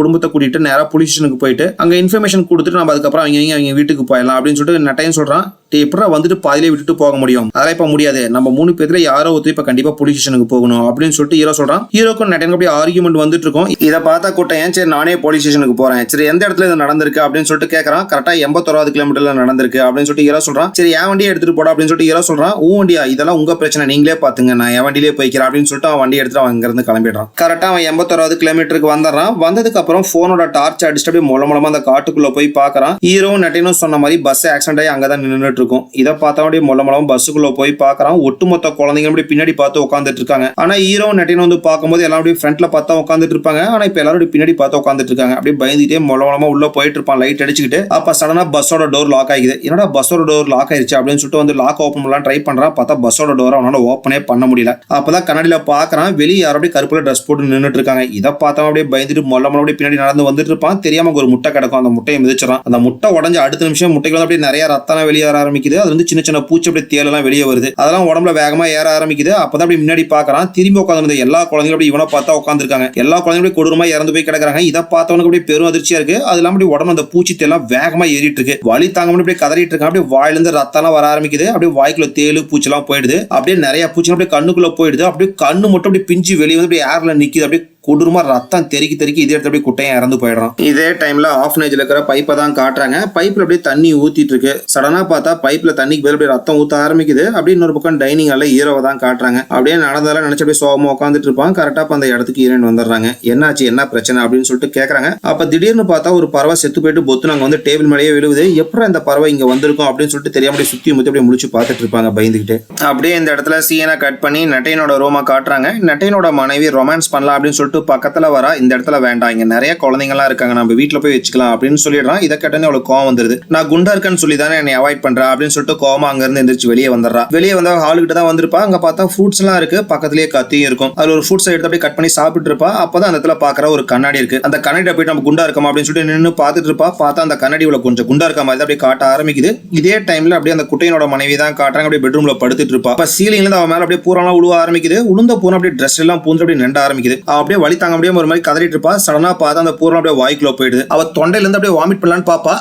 குடும்பத்தை கூட்டிட்டு நேரா போலீஸ் ஸ்டேஷனுக்கு போயிட்டு அங்க இன்ஃபர்மேஷன் கொடுத்துட்டு நம்ம அதுக்கப்புறம் அவங்க வீட்டுக்கு போயிடலாம் அப்படின்னு சொல்லிட்டு நட்டையன் சொல்றான். எப்படா வந்துட்டு பாதியிலே விட்டுட்டு போக முடியும், அதெல்லாம் இப்ப முடியாது, நம்ம 3 பேர்ல யாரோ ஒருத்தர் இப்ப கண்டிப்பா போலீஸ் ஸ்டேஷனுக்கு போகணும் அப்படின்னு சொல்லிட்டு ஹீரோ சொல்றான். ஹீரோக்கும் நட்டையனுக்கு அப்படியே ஆர்கியூமெண்ட் வந்துட்டு இருக்கும். இதை பார்த்தா கூட்டம் சரி நானே போலீஸ் ஸ்டேஷனுக்கு போறேன், சரி எந்த இடத்துல இது நடந்திருக்கு அப்படின்னு சொல்லிட்டு கேட்கறான். கரெக்டா 81 கிலோமீட்டர்ல நடந்திருக்கு அப்படின்னு சொல்லிட்டு ஹீரோ சொல்றான். சரி என் வண்டியை எடுத்துட்டு போட அப்படின்னு சொல்லிட்டு ஹீரோ சொல்றான். வண்டியா, இதெல்லாம் உங்க பிரச்சனை, நீங்களே பாத்துங்க, நான் என் வண்டியிலே போய்க்கிறேன் அப்படின்னு சொல்லிட்டு அவன் வண்டி எடுத்துட்டு அவன் இங்க இருந்து கிளம்பிடுறான். கரெக்டா அவன் 81 கிலோமீட்டருக்கு வந்துடுறான். வந்ததுக்கு அப்புறம் போனோட டார்ச் அடிச்சுட்டு அப்படியே மூலமா அந்த காட்டுக்குள்ள போய் பாக்குறான். ஹீரோ நட்டையனும் சொன்ன மாதிரி பஸ் ஆக்சிடென்ட் ஆகி அங்கதான் நின்றுட்டு இருக்கும். இதை பார்த்தா மூலமா பஸ்ஸுக்குள்ள போய் பாக்குறான். ஒட்டுமொத்த குழந்தைங்க பின்னாடி பார்த்து உட்காந்துட்டு இருக்காங்க. ஆனா ஹீரோ நட்டையன் வந்து பார்க்கும்போது எல்லாரும் ஃப்ரண்ட்ல பார்த்தா உட்காந்துட்டு இருப்பாங்க. ஆனா இப்ப எல்லாரும் பின்னாடி பார்த்து உட்காந்துட்டு இருக்காங்க. அப்படியே பயந்துட்டே மூலமா உள்ள போயிட்டு இருப்பான் லைட் அடிச்சுக்கிட்டு. அப்ப சடனா பஸ்ஸோட டோர் லாக் ஆகிடுது. என்னடா பஸ்ஸோட டோர் லாக் ஆயிடுச்சு அப்படின்னு சொல்லிட்டு வந்து லாக் ஓபன் பண்ணலாம் ட்ரை பண்றான். பார்த்தா பஸ்ஸோட டோர் அவனால ஓப்பனே பண்ண முடியல. அப்பதான் கண்ணாடியில பாக்குறான், வெளியே யாரும் அப்படியே கருப்புல ட்ரெஸ் போட்டு நின்றுட்டு இருக்காங்க. இதை பார்த்தா அப்படியே பயந்துட்டு மூலமா அப்படியே பின்னாடி நடந்து வந்துட்டு இருப்பான். தெரியாம ஒரு முட்டை கிடக்கும், அந்த முட்டையை மிதிச்சிடறான். அந்த முட்டை உடஞ்ச அடுத்த நிமிஷம் முட்டைக்கு வந்து அப்படியே நிறைய ரத்தம் வெளியே வர ஆரம்பிக்குது. அது வந்து சின்ன சின்ன பூச்சி அப்படியே தேலாம் வெளியே வருது. அதெல்லாம் உடம்புல வேகமா ஏற ஆரம்பிக்குது. அப்பதான் அப்படி முன்னாடி பாக்குறான். திரும்பி உட்காந்து எல்லா குழந்தைங்களும் அப்படி இவனை பார்த்தா உட்காந்துருக்காங்க. எல்லா குழந்தைங்களும் கொடூரமா இறந்து போய் கிடக்குறாங்க. இதை பார்த்தவனுக்கு அப்படியே பெரும் அதிர்ச்சியா இருக்கு. அது இல்லாம அப்படி உடம்பு அந்த பூச்சி தேலாம் வேகமா ஏறிட்டு இருக்கு. வலி தாங்க அப்படியே கதறிட்டு இருக்கான். அப்படியே வாயில இருந்து ரத்தம் வர ஆரம்பிக்குது. அப்படியே வாய்க்குள்ள தேலு பூச்சி எல்லாம் போயிடுது. அப்படியே நிறைய பூச்சி அப்படியே கண்ணுக்குள்ள போயிடுது. அப்படியே கண்ணு மட்டும் அப்படியே பிஞ்சு வெளியே வந்து அப்படியே ஏர்ல நிக்குது. அப்படியே கொடூரமா ரத்தம் தெறிக்கி இதே இடத்துல அப்படியே குட்டையை இறந்து போயிடுறான். இதே டைம்ல ஆஃப்னேஜ்ல இருக்கிற பைப்பை தான் காட்டுறாங்க. பைப்ல அப்படியே தண்ணி ஊத்திட்டு இருக்கு. சடனா பார்த்தா பைப்ல தண்ணிக்கு பதில் அப்படியே ரத்தம் ஊத்த ஆரம்பிக்குது. அப்படியே இன்னொரு பக்கம் டைனிங் ஹால்ல ஹீரோவை தான் காட்டுறாங்க. அப்படியே நடந்தாலும் நினைச்சு அப்படியே சோகமா உட்காந்துட்டு இருப்பான். கரெக்டா அந்த இடத்துக்கு ஹீரோயின் வந்துடுறாங்க. என்னாச்சு, என்ன பிரச்சனை அப்படின்னு சொல்லிட்டு கேட்கறாங்க. அப்ப திடீர்னு பார்த்தா ஒரு பறவை செத்து போயிட்டு பொத்து நாங்க வந்து டேபிள் மேலேயே விழுவுது. எப்படி இந்த பறவை இங்க வந்திருக்கும் அப்படின்னு சொல்லிட்டு தெரியாம சுத்தி முத்தி அப்படியே முடிச்சு பார்த்துட்டு இருப்பாங்க பயந்துகிட்டு. அப்படியே இந்த இடத்துல சீனா கட் பண்ணி நட்டையனோட ரோமா காட்டுறாங்க. நட்டையனோட மனைவி ரொமான்ஸ் பண்ணலாம் அப்படின்னு சொல்லிட்டு பக்கத்துல வர இந்த இடத்துல வேண்டாம், இங்க நிறைய குழந்தைங்களா இருக்காங்க, நம்ம வீட்டுல போய் வச்சுக்கலாம் அப்படின்னு சொல்லிடுறான். இதை கேட்டனே அவளுக்கு கோவம் வந்துருது. நான் குண்டா இருக்கேன்னு சொல்லி தானே என்னை அவாய்ட் பண்றா அப்படின்னு சொல்லிட்டு கோவமா அங்க இருந்து எந்திரிச்சு வெளியே வந்துடுறா. வெளியே வந்தா ஹாலுக்கிட்ட தான் வந்திருப்பா. அங்க பார்த்தா ஃப்ரூட்ஸ் எல்லாம் இருக்கு, பக்கத்துலயே கத்தியும் இருக்கும். அதுல ஒரு ஃப்ரூட்ஸ் எடுத்து அப்படியே கட் பண்ணி சாப்பிட்டு இருப்பா. அப்பதான் அந்த இடத்துல பாக்குற ஒரு கண்ணாடி இருக்கு. அந்த கண்ணாடியில போயிட்டு நம்ம குண்டா இருக்கோம் அப்படின்னு சொல்லிட்டு நின்று பார்த்துட்டு இருப்பா. பார்த்தா அந்த கண்ணாடி இவ்வளவு கொஞ்சம் குண்டா இருக்க மாதிரி அப்படியே காட்ட ஆரம்பிக்குது. இதே டைம்ல அப்படியே அந்த குட்டையனோட மனைவி தான் காட்டுறாங்க. அப்படியே பெட்ரூம்ல படுத்துட்டு இருப்பா. அப்ப சீலிங்ல இருந்து அவன் மேல அப்படியே பூரெல்லாம் உழுவ ஆரம்பிக்குது. உளுந்த பூரம் அப்படியே ட்ரெஸ் எல்லாம் பூந்து அப்படியே நெண்ட ஆரம்பிக்குது. அப்படியே வலி தாங்க முடியாம ஒரு மாதிரி கதறிட்டு இருப்பா. சடனா பார்த்தா அந்த பூரம் அப்படியே வாய்க்குள்ள போயிடுது. அவ தொண்டையில இருந்து அப்படியே வாமிட் பண்ணலான்னு பாப்பா.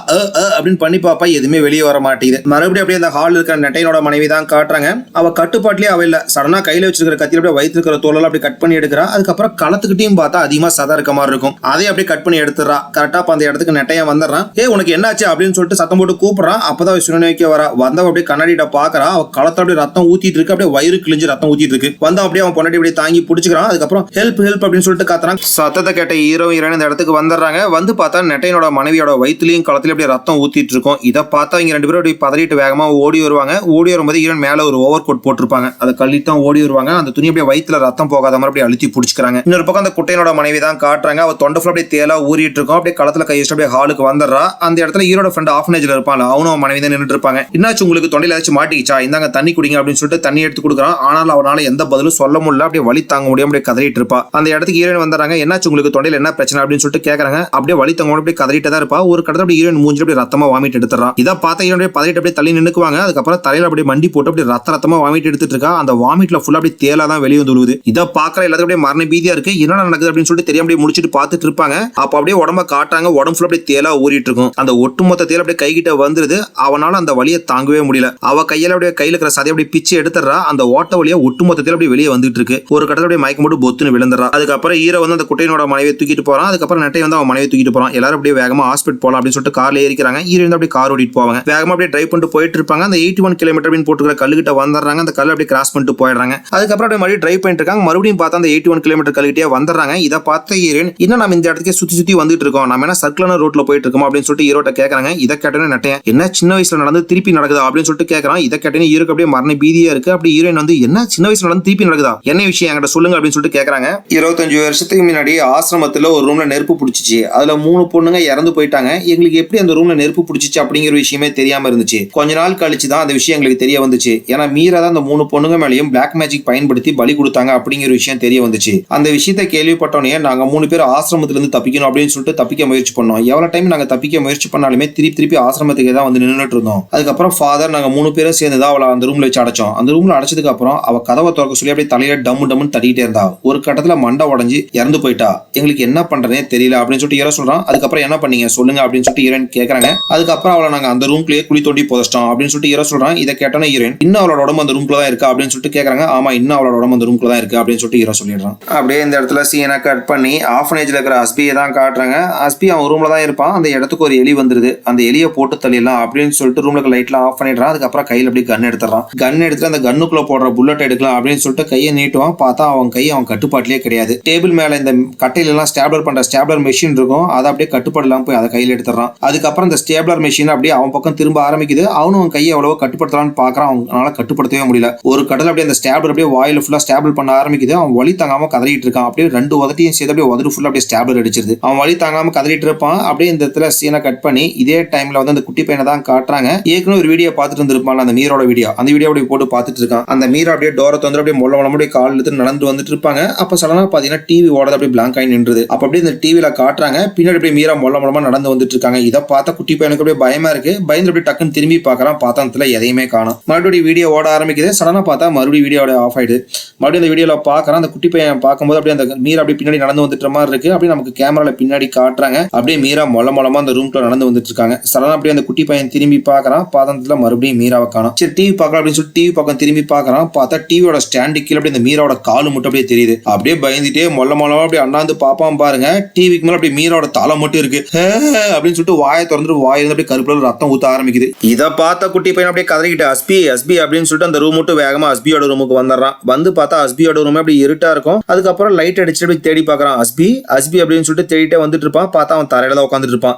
அப்படின்னு பண்ணி பாப்பா, எதுவுமே வெளியே வர மாட்டேங்குது. மறுபடியும் அப்படியே அந்த ஹால் இருக்கிற நட்டையனோட மனைவி தான் காட்டுறாங்க. அவ கட்டுப்பாட்டிலேயே அவ இல்ல. சடனா கையில வச்சிருக்கிற கத்தியில அப்படியே வயிற்று இருக்கிற தோலெல்லாம் அப்படியே கட் பண்ணி எடுக்கிறா. அதுக்கப்புறம் களத்துக்கிட்டையும் பார்த்தா அதிகமா சதா இருக்க மாதிரி இருக்கும். அதே அப்படியே கட் பண்ணி எடுத்துறா. கரெக்டா அந்த இடத்துக்கு நெட்டையன் வந்துடுறான். உனக்கு என்னாச்சு அப்படின்னு சொல்லிட்டு சத்தம் போட்டு கூப்பிடுறான். அப்பதான் சுனநிலைக்கு வரா. வந்தவ அப்படியே கண்ணாடிட்ட பாக்குறா. அவ களத்துல அப்படியே ரத்தம் ஊத்திட்டு இருக்கு. அப்படியே வயிறு கிழிஞ்சு ரத்தம் ஊத்திட்டு இருக்கு. வந்தா அப்படியே அவன் பொண்டாட்டி அப்படியே தாங்கி பிடிச்சிக்கிறான். அதுக்கப்புறம் ஹெல்ப் ஹெல்ப் அப்படின்னு சொல்லிட்டு கத்துறான். சத்தத்தை கேட்ட ஹீரோ ஹீரோயின் இந்த இடத்துக்கு வந்துடுறாங்க. வந்து பார்த்தா நெட்டையனோட மனைவியோட வயிற்றுலையும் களத்திலையும் அப்படியே ரத்தம் ஊத்திட்டு இருக்கும். இதை பார்த்தா இங்க 2 பேரும் அப்படியே பதறிட்டு வேகமா ஓடி வருவாங்க. ஓடி வரும்போது ஹீரோயின் மேல ஒரு ஓவர் கோட் போட்டிருப்பாங்க. அதை கழிட்டு தான் ஓடி வருவாங்க. அந்த துணி அப்படியே வயிற்றுல ரத்தம் போகாத மாதிரி அப்படியே அழுத்தி பிடிச்சிக்கிறாங்க. இன்னொரு பக்கம் அந்த குட்டையனோட மனைவி தான் காட்டுறாங்க. அவ தொண்டை அப்படியே தேலா ஊறிட்டு இருக்கும். அப்படியே களத்துல கை வச்சு அப்படியே ஹாலுக்கு வந்துடுறா. அந்த இடத்துல ஹீரோட ஃப்ரெண்ட் ஆஃப்னேஜ்ல இருப்பாங்க. அவனும் மனைவி தான் நின்றுட்டு இருப்பாங்க. என்னாச்சு உங்களுக்கு, தொண்டையில ஏதாச்சும் மாட்டிக்கிச்சா, இந்தாங்க தண்ணி குடிங்க அப்படின்னு சொல்லிட்டு தண்ணி எடுத்து கொடுக்குறான். ஆனாலும் அவனால எந்த பதிலும் சொல்ல முடியல. அப்படியே வலி தாங்க முடியாம அப்படியே கதறிட்டு இருப்பா. அந்த இடத்துக்கு ஹீரோயின் வந்துடுறாங்க. என்னாச்சு உங்களுக்கு, தொண்டையில என்ன பிரச்சனை அப்படின்னு சொல்லிட்டு கேக்குறாங்க. அப்படியே வலி தாங்க அப்படியே கதறிட்டு தான் இருப்பா. ஒரு கடத்த அப்படியே ஹீரோயின் மூஞ்சி அப்படியே ரத்தமா வாமிட் எடுத்துறான். இதை பார்த்த ஹீரோயின் பதறிட்டு அப்படியே தள்ளி நின்னுக்குவாங்க. அதுக்கப்புறம் தலையில அப்படியே மண்டி போட்டு அப்படியே ரத்தமா வாமிட் எடுத்துட்டு இருக்கா. அந்த வாமிட்ல ஃபுல்லா அப்படியே தேலா தான் வெளியே வந்து விழுவுது. இதை பாக்குற எல்லாத்துக்கும் அப்படியே மரண பீதியா இருக்கு. என்ன நடக்குது அப்படின்னு சொல்லிட்டு தெரியாம அப்படியே முடிச்சிட்டு பார்த்துட்டு இருப்பாங்க. அப்ப அப்படியே உடம்ப காட்டாங்க. உடம்பு ஃபுல்லா அப்படியே தேலா ஊறிட்டு இருக்கும். அந்த ஒட்டுமொத்த தேல அப்படியே கைகிட்ட வந்துருது. அவனால அந்த வலியை தாங்கவே முடியல. அவ கையில அப்படியே கையில இருக்கிற சதையை அப்படியே பிச்சு எடுத்துறா. அந்த ஓட்ட வழியா ஒட்டுமொத்த தேல அப்படியே வெளியே வந்துட்டு இருக்கு. ஒரு கடத்த அப்படியே மயக்கம் போட்டு பொத்துன்னு விழுந்துறா. அதுக்கப்புறம் அதுக்கப்புறம் ஹீரோ வந்து அந்த குட்டையனோட மனைவியை தூக்கிட்டு போறான். அதுக்கப்புறம் நெட்டை வந்து அவன் மனைவியை தூக்கிட்டு போறான். எல்லாரும் அப்படியே வேகமா ஹாஸ்பிட்டல் போலாம் அப்படின்னு சொல்லிட்டு கார்ல ஏறிக்கிறாங்க. ஹீரோ வந்து அப்படியே கார் ஓட்டிட்டு போவாங்க. வேகமா அப்படியே டிரைவ் பண்ணிட்டு போயிட்டு இருப்பாங்க. அந்த 81 கிலோமீட்டர் அப்படின்னு போட்டுக்கிற கல்லுகிட்ட வந்துடுறாங்க. அந்த கல்லை அப்படியே கிராஸ் பண்ணிட்டு போயிடுறாங்க. அதுக்கப்புறம் அப்படியே மறுபடியும் டிரைவ் பண்ணிட்டு இருக்காங்க. மறுபடியும் பார்த்தா அந்த 81 கிலோமீட்டர் கல்லுகிட்டே வந்துடுறாங்க. இதை பார்த்த ஹீரோயின் இன்னும் நம்ம இந்த இடத்துக்கே சுத்தி வந்துட்டு இருக்கோம், நம்ம என்ன சர்க்கிளான ரோட்ல போயிட்டு இருக்கோம் அப்படின்னு சொல்லிட்டு ஹீரோட்ட கேட்கறாங்க. இதை கேட்டனே நெட்டையா என்ன சின்ன வயசுல நடந்து திருப்பி நடக்குதா அப்படின்னு சொல்லிட்டு கேட்கறான். இதை கேட்டனே ஹீரோக்கு அப்படியே மரண பீதியா இருக்கு. அப்படி ஹீரோயின் வந்து என்ன சின்ன வயசுல நடந்து திருப்பி நடக்குதா, என்ன விஷயம் என்கிட்ட சொல்லுங்க அப்படின்னு சொல்லிட்டு கேட்கறாங்க. 25 வருஷத்துக்கு முன்னாடி ஆசிரமத்துல ஒரு ரூம்ல நெருப்பு பிடிச்சிச்சு. அதுல 3 பொண்ணுங்க இறந்து போயிட்டாங்க. எங்களுக்கு எப்படி அந்த ரூம்ல நெருப்பு பிடிச்சிச்சு அப்படிங்கிற விஷயமே தெரியாம இருந்துச்சு. கொஞ்ச நாள் கழிச்சு தான் அந்த விஷயம் எங்களுக்கு தெரிய வந்துச்சு. ஏன்னா மீரா தான் அந்த 3 பொண்ணுங்க மேலேயும் பிளாக் மேஜிக் பயன்படுத்தி பலி கொடுத்தாங்க அப்படிங்கிற விஷயம் தெரிய வந்துச்சு. அந்த விஷயத்தை கேள்விப்பட்டோன்னே நாங்க 3 பேர் ஆசிரமத்துல இருந்து தப்பிக்கணும் அப்படின்னு சொல்லிட்டு தப்பிக்க முயற்சி பண்ணோம். எவ்வளவு டைம் நாங்க தப்பிக்க முயற்சி பண்ணாலுமே திருப்பி ஆசிரமத்துக்கு தான் வந்து நின்றுட்டு இருந்தோம். அதுக்கப்புறம் ஃபாதர் நாங்க 3 பேரும் சேர்ந்து தான் அவளை அந்த ரூம்ல வச்சு அடைச்சோம். அந்த ரூம்ல அடைச்சதுக்கு அப்புறம் அவ கதவை திறக்க சொல்லி அப்படியே தலையில டம்முன்னு தட்டிட்டே இருந்தா. ஒரு கட்டத்துல மண்டை உடஞ்சி இறந்து போயிட்டா. எங்களுக்கு என்ன பண்றதே தெரியல அப்படின்னு சொல்லிட்டு ஹீரோ சொல்றான். அதுக்கப்புறம் என்ன பண்ணீங்க சொல்லுங்க அப்படின்னு சொல்லிட்டு ஹீரோயின் கேக்குறாங்க. அதுக்கப்புறம் அவளை நாங்க அந்த ரூம்லயே குழி தோண்டி புதைச்சிட்டோம் அப்படின்னு சொல்லிட்டு ஹீரோ சொல்றான். இதை கேட்டானே ஹீரோயின் இன்னும் அவளோட உடம்பு அந்த ரூம்ல தான் இருக்கா அப்படின்னு சொல்லிட்டு கேக்குறாங்க. ஆமா இன்னும் அவளோட உடம்பு அந்த ரூம்ல தான் இருக்கு அப்படின்னு சொல்லிட்டு ஹீரோ சொல்லிடுறான். அப்படியே இந்த இடத்துல சீனை கட் பண்ணி ஆஃபனேஜ்ல இருக்கிற அஸ்பியை தான் காட்டுறாங்க. அஸ்பி அவன் ரூம்ல தான் இருப்பான். அந்த இடத்துக்கு ஒரு எலி வந்துருது. அந்த எலியை போட்டு தள்ளிடலாம் அப்படின்னு சொல்லிட்டு ரூம்ல லைட்லாம் ஆஃப் பண்ணிடுறான். அதுக்கப்புறம் கையில் அப்படி கன் எடுத்துறான். கன் எடுத்துட்டு அந்த கன்னுக்குள்ள போடுற புல்லட் எடுக்கலாம் அப்படின்னு சொல்லிட்டு கையை நீட்டுவான். பார்த்தா அவன் கை அவன் கட்டுப்பாட்டிலே கிடையாது. டேபிள் மேல இந்த கட்டையில எல்லாம் ஸ்டாப்லர் பண்ற ஸ்டாப்லர் மெஷின் இருக்கும். அதை அப்படியே கட்டுப்பாடலாம் போய் அதை கையில் எடுத்துறான். அதுக்கப்புறம் இந்த ஸ்டேப்லர் மெஷின் அப்படியே அவன் பக்கம் திரும்ப ஆரம்பிக்குது. அவனும் அவன் கையை எவ்வளவோ கட்டுப்படுத்தலான்னு பாக்குறான். அவனால கட்டுப்படுத்தவே முடியல. ஒரு கடல் அப்படியே அந்த ஸ்டாப்லர் அப்படியே வாயில ஃபுல்லா ஸ்டாபிள் பண்ண ஆரம்பிக்குது. அவன் வலி தாங்காம கதறிட்டு இருக்கான். அப்படியே 2 உதட்டையும் சேர்த்து அப்படியே உதடு ஃபுல்லா அப்படியே ஸ்டாப்லர் அடிச்சிருது. அவன் வலி தாங்காம கதறிட்டு இருப்பான். அப்படியே இந்த இடத்துல சீனை கட் பண்ணி இதே டைம்ல வந்து அந்த குட்டி பையனை தான் காட்டுறாங்க. ஏற்கனவே ஒரு வீடியோ பார்த்துட்டு இருந்திருப்பான் அந்த மீரோட வீடியோ. அந்த வீடியோ அப்படியே போட்டு பார்த்துட்டு இருக்கான். அந்த மீரா அப்படியே டோரை வந்து அப்படியே மொல்ல அப்படியே கால் எடுத்து நடந்து வந்துட்டு இருப்பாங்க. அப்ப சடனா பாத்தீங்கன்னா டிவி ஓடது அப்படியே பிளாங்க் ஆகி நின்றுது. அப்ப அப்படியே இந்த டிவில காட்டுறாங்க. பின்னாடி அப்படியே மீரா மொல்லமா நடந்து வந்துட்டு இருக்காங்க. இதை பார்த்தா குட்டி பையனுக்கு அப்படியே பயமா இருக்கு. பயந்து அப்படியே டக்குன்னு திரும்பி பார்க்கறான். பார்த்தா அந்த எதையுமே காணோம். மறுபடியும் வீடியோ ஓட ஆரம்பிக்குது. சடனா பார்த்தா மறுபடியும் வீடியோ ஆஃப் ஆயிடுது. மறுபடியும் அந்த வீடியோல பார்க்கறான். அந்த குட்டி பையன் பார்க்கும்போது அப்படியே அந்த மீரா அப்படியே பின்னாடி நடந்து வந்துட்டு மாதிரி இருக்கு. அப்படியே நமக்கு கேமரால பின்னாடி காட்டுறாங்க. அப்படியே மீரா மொல்லமா அந்த ரூம்குள்ள நடந்து வந்துட்டு இருக்காங்க. சடனா அப்படியே அந்த குட்டி பையன் திரும்பி பார்க்கறான். பாதத்துல மறுபடியும் மீராவை காணோம். சரி டிவி பார்க்கலாம் அப்படின்னு சொல்லிட்டு டிவி பக்கம் திரும்பி பார்க்கறான். பார்த்தா டிவியோட ஸ்டாண்டு கீழே அப்படியே இந்த மீராவோட காலு மட்டும் அப்படியே தெரியுது. அப்படியே பயந்துட்டே மொல்லமா அப்படியே அண்ணாந்து பாப்பான் பாருங்க. டிவிக்கு மேல அப்படியே மீராவோட தலை மட்டும் இருக்கு. அப்படின்னு சொல்லிட்டு வாயை திறந்துட்டு வாயிலிருந்து அப்படியே கருப்புல ரத்தம் ஊத்த ஆரம்பிக்குது. இதை பார்த்த குட்டி பையன் அப்படியே கதறிக்கிட்டு அஸ்பி அப்படின்னு சொல்லிட்டு அந்த ரூம் விட்டு வேகமா அஸ்பியோட ரூமுக்கு வந்துடுறான். வந்து பார்த்தா அஸ்பியோட ரூம் அப்படி இருட்டா இருக்கும். அதுக்கப்புறம் லைட் அடிச்சுட்டு அப்படி தேடி பார்க்கறான். அஸ்பி அப்படின்னு சொல்லிட்டு தேடிட்டே வந்துட்டு இருப்பான். பார்த்தா அவன் தரையில தான் உட்காந்துட்டு இருப்பான்.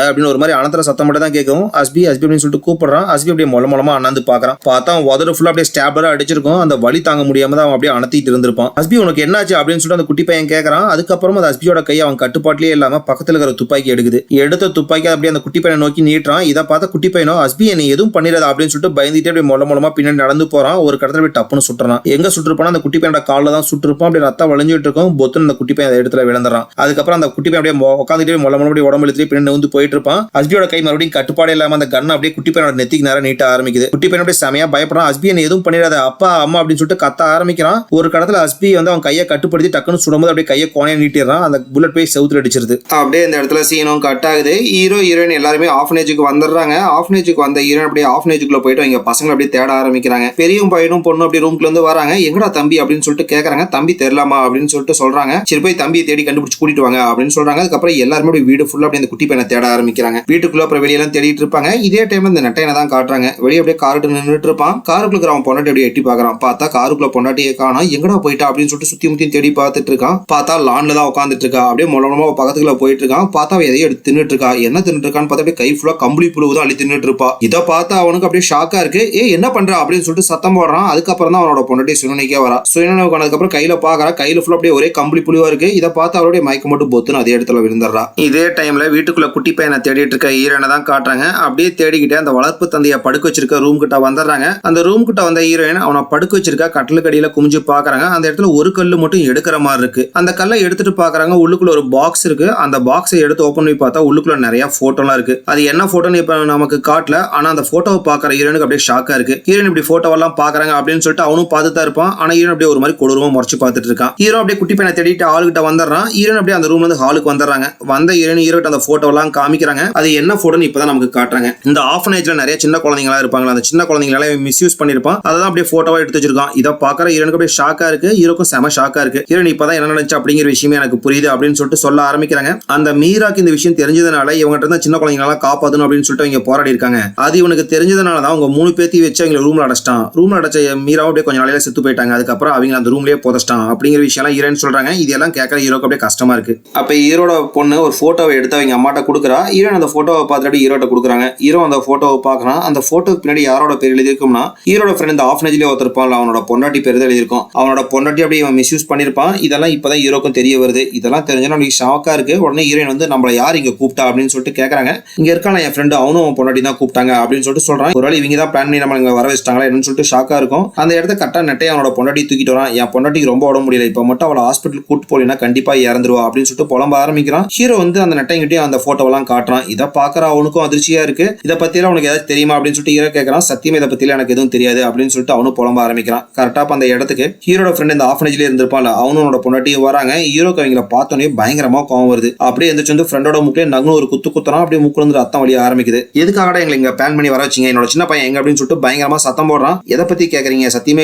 அப்படின்னு ஒரு மாதிரி அனந்தர சத்தம் மட்டும் தான் கேட்கும். அஸ்பி அப்படின்னு சொல்லிட்டு கூப்பிடுறான். அஸ்பி அப்படியே மொல்லமா அண்ணாந்து பார்க்கறான். பார்த்தா அவன் உதடு ஃபுல்லா அப்படியே ஸ்டாப்லரா அடிச்சிருக்கும். அந்த வலி தாங்க முடியாம தான் அவன் அப்படியே அனத்திட்டு இருந்திருப்பான். அஸ்பி உனக்கு என்னாச்சு அப்படின்னு சொல்லிட்டு அந்த குட்டி பையன் கேட்கறான். அதுக்கப்புறம் அந்த அஸ்பியோட கை அவன் கட்டுப்பாட்டிலே இல்லாம பக்கத்துல இருக்கிற துப்பாக்கி எடுக்குது. எடுத்த துப்பாக்கி அப்படியே அந்த குட்டி பையனை நோக்கி நீட்டுறான். இதை பார்த்த குட்டி பையனோ அஸ்பி நீ எதுவும் பண்ணிடாத அப்படின்னு சொல்லிட்டு பயந்துட்டே அப்படியே மொல்லமா பின்னாடி நடந்து போறான். ஒரு கடத்துல போய் டப்புன்னு சுட்டுறான். எங்க சுட்டுருப்பான் அந்த குட்டி பையனோட காலில் தான் சுட்டுருப்பான். அப்படியே ரத்தம் வளைஞ்சிட்டு இருக்கும். பொத்துன்னு அந்த குட்டி பையன் இடத்துல விழுந்துறான். அதுக்கப்புறம் அந்த குட்டி பையன் அப்படியே உட்காந்துட்டே மொல்லமா உடம்பு இழுத்து பின்னாடி வந்து போயிட்டு இருப்பான். அஸ்பியோட கை மறுபடியும் கட்டுப்பாடு இல்லாம அந்த கண்ணை அப்படியே குட்டி பையனோட நெத்திக்கு நேரம் நீட்ட ஆரம்பிக்குது. குட்டி பையன் அப்படியே செமையா பயப்படுறான். அஸ்பி நீ எதுவும் பண்ணிடாத அப்பா அம்மா அப்படின்னு சொல்லிட்டு கத்த ஆரம்பிக்கிறான். ஒரு கடத்துல அஸ்பி வந்து அவன் கையை கட்டுப்படுத்தி டக்குன்னு சுடும்போது அப்படியே கையை கோணையா நீட்டிடுறான். அந்த புல்லட் போய் செவுத்துல அடிச்சிருது. அப்படியே இந்த இடத்துல சீனும் கட் ஆகுது. ஹீரோயின் எல்லாருமே ஆஃபனேஜுக்கு வந்துடுறாங்க. ஆஃபனேஜுக்கு வந்த ஹீரோயின் அப்படியே ஆஃபனேஜுக்குள்ள போயிட்டு அவங்க பசங்களை அப்படியே தேட ஆரம்பிக்கிறாங்க. பெரியும் பையனும் பொண்ணு அப்படியே ரூம்ல இருந்து வராங்க. எங்கடா தம்பி அப்படின்னு சொல்லிட்டு கேட்கறாங்க. தம்பி தெரியலாமா அப்படின்னு சொல்லிட்டு சொல்றாங்க. சரி போய் தம்பியை தேடி கண்டுபிடிச்சு கூட்டிட்டு வாங்க அப்படின்னு சொல்றாங்க. அதுக்கப்புறம் எல்லாருமே வீடு ஃபுல்லா அப்படியே அந்த குட்டி பையனை தேட ஆரம்பிக்கிறாங்க. வீட்டுக்குள்ள அப்புறம் வெளியெல்லாம் தேடிட்டு இருப்பாங்க. இதே டைம்ல இந்த நெட்டையனை தான் காட்டுறாங்க. வெளியே அப்படியே கார்ட்டு நின்றுட்டு இருப்பான். காருக்குள்ள அவன் பொண்டாட்டி அப்படியே எட்டி பாக்குறான். பார்த்தா காருக்குள்ள பொண்டாட்டியை காணோம். எங்கடா போயிட்டா அப்படின்னு சொல்லிட்டு சுத்தி முத்தி தேடி பார்த்துட்டு இருக்கான். பார்த்தா லான்ல தான் உட்காந்துட்டு இருக்கா. அப்படியே மொல்லமா பக்கத்துக்குள்ள போயிட்டு இருக்கான். பார்த்தா அவ எதையும் எடுத்து தின்னுட்டு இருக்கா. என்ன தின்னுட்டு இருக்கான்னு பார்த்தா அப்படியே கை ஃபுல்லா கம்பளி புழுவுதான் அள்ளி தின்னுட்டு இருப்பா. இதை பார்த்தா அவனுக்கு அப்படியே ஷாக்கா இருக்கு. என்ன பண்றா அப்படின்னு சொல்லிட்டு சத்தம் போடுறான். அதுக்கப்புறம் தான் அவனோட பொண்டாட்டி சுயநினைக்கே வரா. சுயநினைவு ஆனதுக்கப்புறம் கையில பாக்குறா. கையில ஃபுல்லா அப்படியே ஒரே கம்பளி புழுவா இருக்கு. இதை பார்த்து அவருடைய மயக்கம் மட்டும் பொத்துன்னு அதே இடத்துல விழுந்துடுறா. இதே டைம்ல வீட்டுக்குள்ள குட்டி பையனை தேடிட்டு இருக்க ஹீரோயினை தான் காட்டுறாங்க. அப்படியே தேடிக்கிட்டே அந்த வளர்ப்பு தந்தைய படுக்க வச்சிருக்க ரூம் கிட்ட வந்துடுறாங்க. அந்த ரூம் கிட்ட வந்த ஹீரோயின் அவனை படுக்க வச்சிருக்க கட்டிலுக்கடியில குமிஞ்சு பாக்குறாங்க. அந்த இடத்துல ஒரு கல்லு மட்டும் எடுக்கிற மாதிரி இருக்கு. அந்த கல்லை எடுத்துட்டு பாக்குறாங்க. உள்ளுக்குள்ள ஒரு பாக்ஸ் இருக்கு. அந்த பாக்ஸை எடுத்து ஓபன் பண்ணி பார்த்தா உள்ளுக்குள்ள நிறைய போட்டோலாம் இருக்கு. அது என்ன போட்டோன்னு இப்ப நமக்கு காட்டல. ஆனா அந்த போட்டோவை பாக்குற ஹீரோனுக்கு அப்படியே ஷாக்கா இருக்கு. ஹீரோயின் இப்படி போட்டோவெல்லாம் பாக்குறாங்க அப்படின்னு சொல்லிட்டு அவனும் பார்த்துட்டு தான் இருப்பான். ஆனா ஹீரோன் அப்படியே ஒரு மாதிரி கொடூரமா முறைச்சு பார்த்துட்டு இருக்கான். ஹீரோ அப்படியே குட்டி பையனை தேடிட்டு ஆளுகிட்ட வந்துடுறான். ஹீரோன் அப்படியே அந்த ரூம்ல இருந்து ஹாலுக்கு வந்துடுறாங்க. வந்த ஹீரோட்ட அந்த போட்டோவெல்லாம் காமிக்கிறாங்க. அது என்ன போட்டோன்னு இப்பதான் நமக்கு காட்டுறாங்க. இந்த ஆஃபனேஜ்ல நிறைய சின்ன குழந்தைங்களா இருப்பாங்க. அந்த சின்ன குழந்தைங்கள மிஸ்யூஸ் பண்ணிருப்பான். அதான் அப்படியே போட்டோவா எடுத்து வச்சிருக்கான். இதை பாக்குற ஹீரோனுக்கு அப்படியே ஷாக்கா இருக்கு. ஹீரோக்கும் செம ஷாக்கா இருக்கு. ஹீரோன் இப்பதான் என்ன நடந்துச்சு அப்படிங்கிற விஷயமே எனக்கு புரியுது அப்படின்னு சொல்லிட்டு சொல்ல ஆரம்பிக்கிறாங்க. அந்த மீராக்கு இந்த விஷயம் தெரிஞ்சதுனால இவங்ககிட்ட இருந்தா சின்ன குழந்தைங்களெல்லாம் காப்பாற்றணும் அப்படின்னு சொல்லிட்டு அவங்க போராடி இருக்காங்க. அது இவனுக்கு தெரிஞ்சதுனால தான் அவங்க 3 பேத்தி வச்சு அவங்க ரூம்ல அடைச்சிட்டான். ரூம்ல அடைச்ச மீராவும் அப்படியே கொஞ்சம் நாளையில செத்து போயிட்டாங்க. அதுக்கப்புறம் அவங்க அந்த ரூம்லயே புதைச்சிட்டான் அப்படிங்கிற விஷயம்லாம் ஹீரோன்னு சொல்றாங்க. இதெல்லாம் கேட்கற ஹீரோக்கு அப்படியே கஷ்டமா இருக்கு. அப்ப ஹீரோட பொண்ணு ஒரு போட்டோவை எடுத்து அவங்க அம்மாட்ட கொடுக்குறா. ஹீரோன் அந்த போட்டோவை பார்த்துட்டு ஹீரோட்ட கொடுக்குறாங்க. ஹீரோ அந்த போட்டோவை பார்க்கறான். அந்த போட்டோக்கு பின்னாடி யாரோட பேர் எழுதிருக்கும்னா ஹீரோட ஃப்ரெண்ட் இந்த ஆஃப்னேஜ்லயே ஒருத்தருப்பான், அவனோட பொண்டாட்டி பேர் எழுதிருக்கும். அவனோட பொண்டாட்டி அப்படியே இவன் மிஸ்யூஸ் பண்ணிருப்பான். இதெல்லாம் இப்பதான் ஹீரோக்கும் தெரிய வருது. இதெல்லாம் தெரிஞ்சா நமக்கு ஷாக்கா இருக்கு. உடனே ஹீரோயின் வந்து நம்மள யார் இங்க கூப்பிட்டா அப்படின்னு சொல்லிட்டு கேட்கறாங்க. இங்க இருக்கான என் ஃப்ரெண்டு அவனும் அவன் பொண்டாட்டி தான் கூப்பிட்டாங்க அப்படின்னு சொல்லிட்டு சொல்றான். ஒருவேளை இவங்க தான் பிளான் பண்ணி நம்ம இங்க வர வச்சிட்டாங்களா என்னன்னு சொல்லிட்டு ஷாக்கா இருக்கும். அந்த இடத்த கரெக்டா நெட்டை அவனோட பொண்டாட்டி தூக்கிட்டு வரான். என் பொண்டாட்டிக்கு ரொம்ப உடம்பு முடியல, இப்ப மட்டும் அவளை ஹாஸ்பிட்டல் கூட்டு போலினா கண்டிப்பா இறந்துருவா அப்படின்னு சொல்லிட்டு புலம்ப ஆரம்பிக்கிறான். ஹீரோ வந்து அந்த நெட்டைங்கிட்டே அந்த போட்டோவெல்லாம் காட்டுறான். இதை பாக்குற அவனுக்கும் அதிர்ச்சியா இருக்கு. இதை பத்தியெல்லாம் உனக்கு ஏதாவது தெரியுமா அப்படின்னு சொல்லிட்டு ஹீரோ கேட்கறான். சத்தியமா இதை பத்தியில எனக்கு எதுவும் தெரியாது அப்படின்னு சொல்லிட்டு அவனும் புலம்ப ஆரம்பிக்கிறான். கரெக்டா அந்த இடத்துக்கு ஹீரோட ஃப்ரெண்ட் இந்த ஆஃப்னேஜ்ல இருந்திருப்பான்ல அவனோட பொண்டாட்டியும் வராங்க. ஹீரோக்கு அவங்கள பார்த்தோன்னே பயங்கரமா கோவம் வருது. அப்படியே எந்திரிச்சு வந்து ஃப்ரெண்டோட முக்கிலே நகுனு ஒரு குத்துறான். அப்படியே முக்குல இருந்து ரத்தம் வழிய ஆரம்பிக்குது. எதுக்காக எங்களை இங்க பிளான் பண்ணி வர வச்சீங்க, என்னோட சின்ன பையன் எங்க அப்படின்னு சொல்லிட்டு பயங்கரமா சத்தம் போடுறான். எதை பத்தி கேக்குறீங்க, சத்தியமே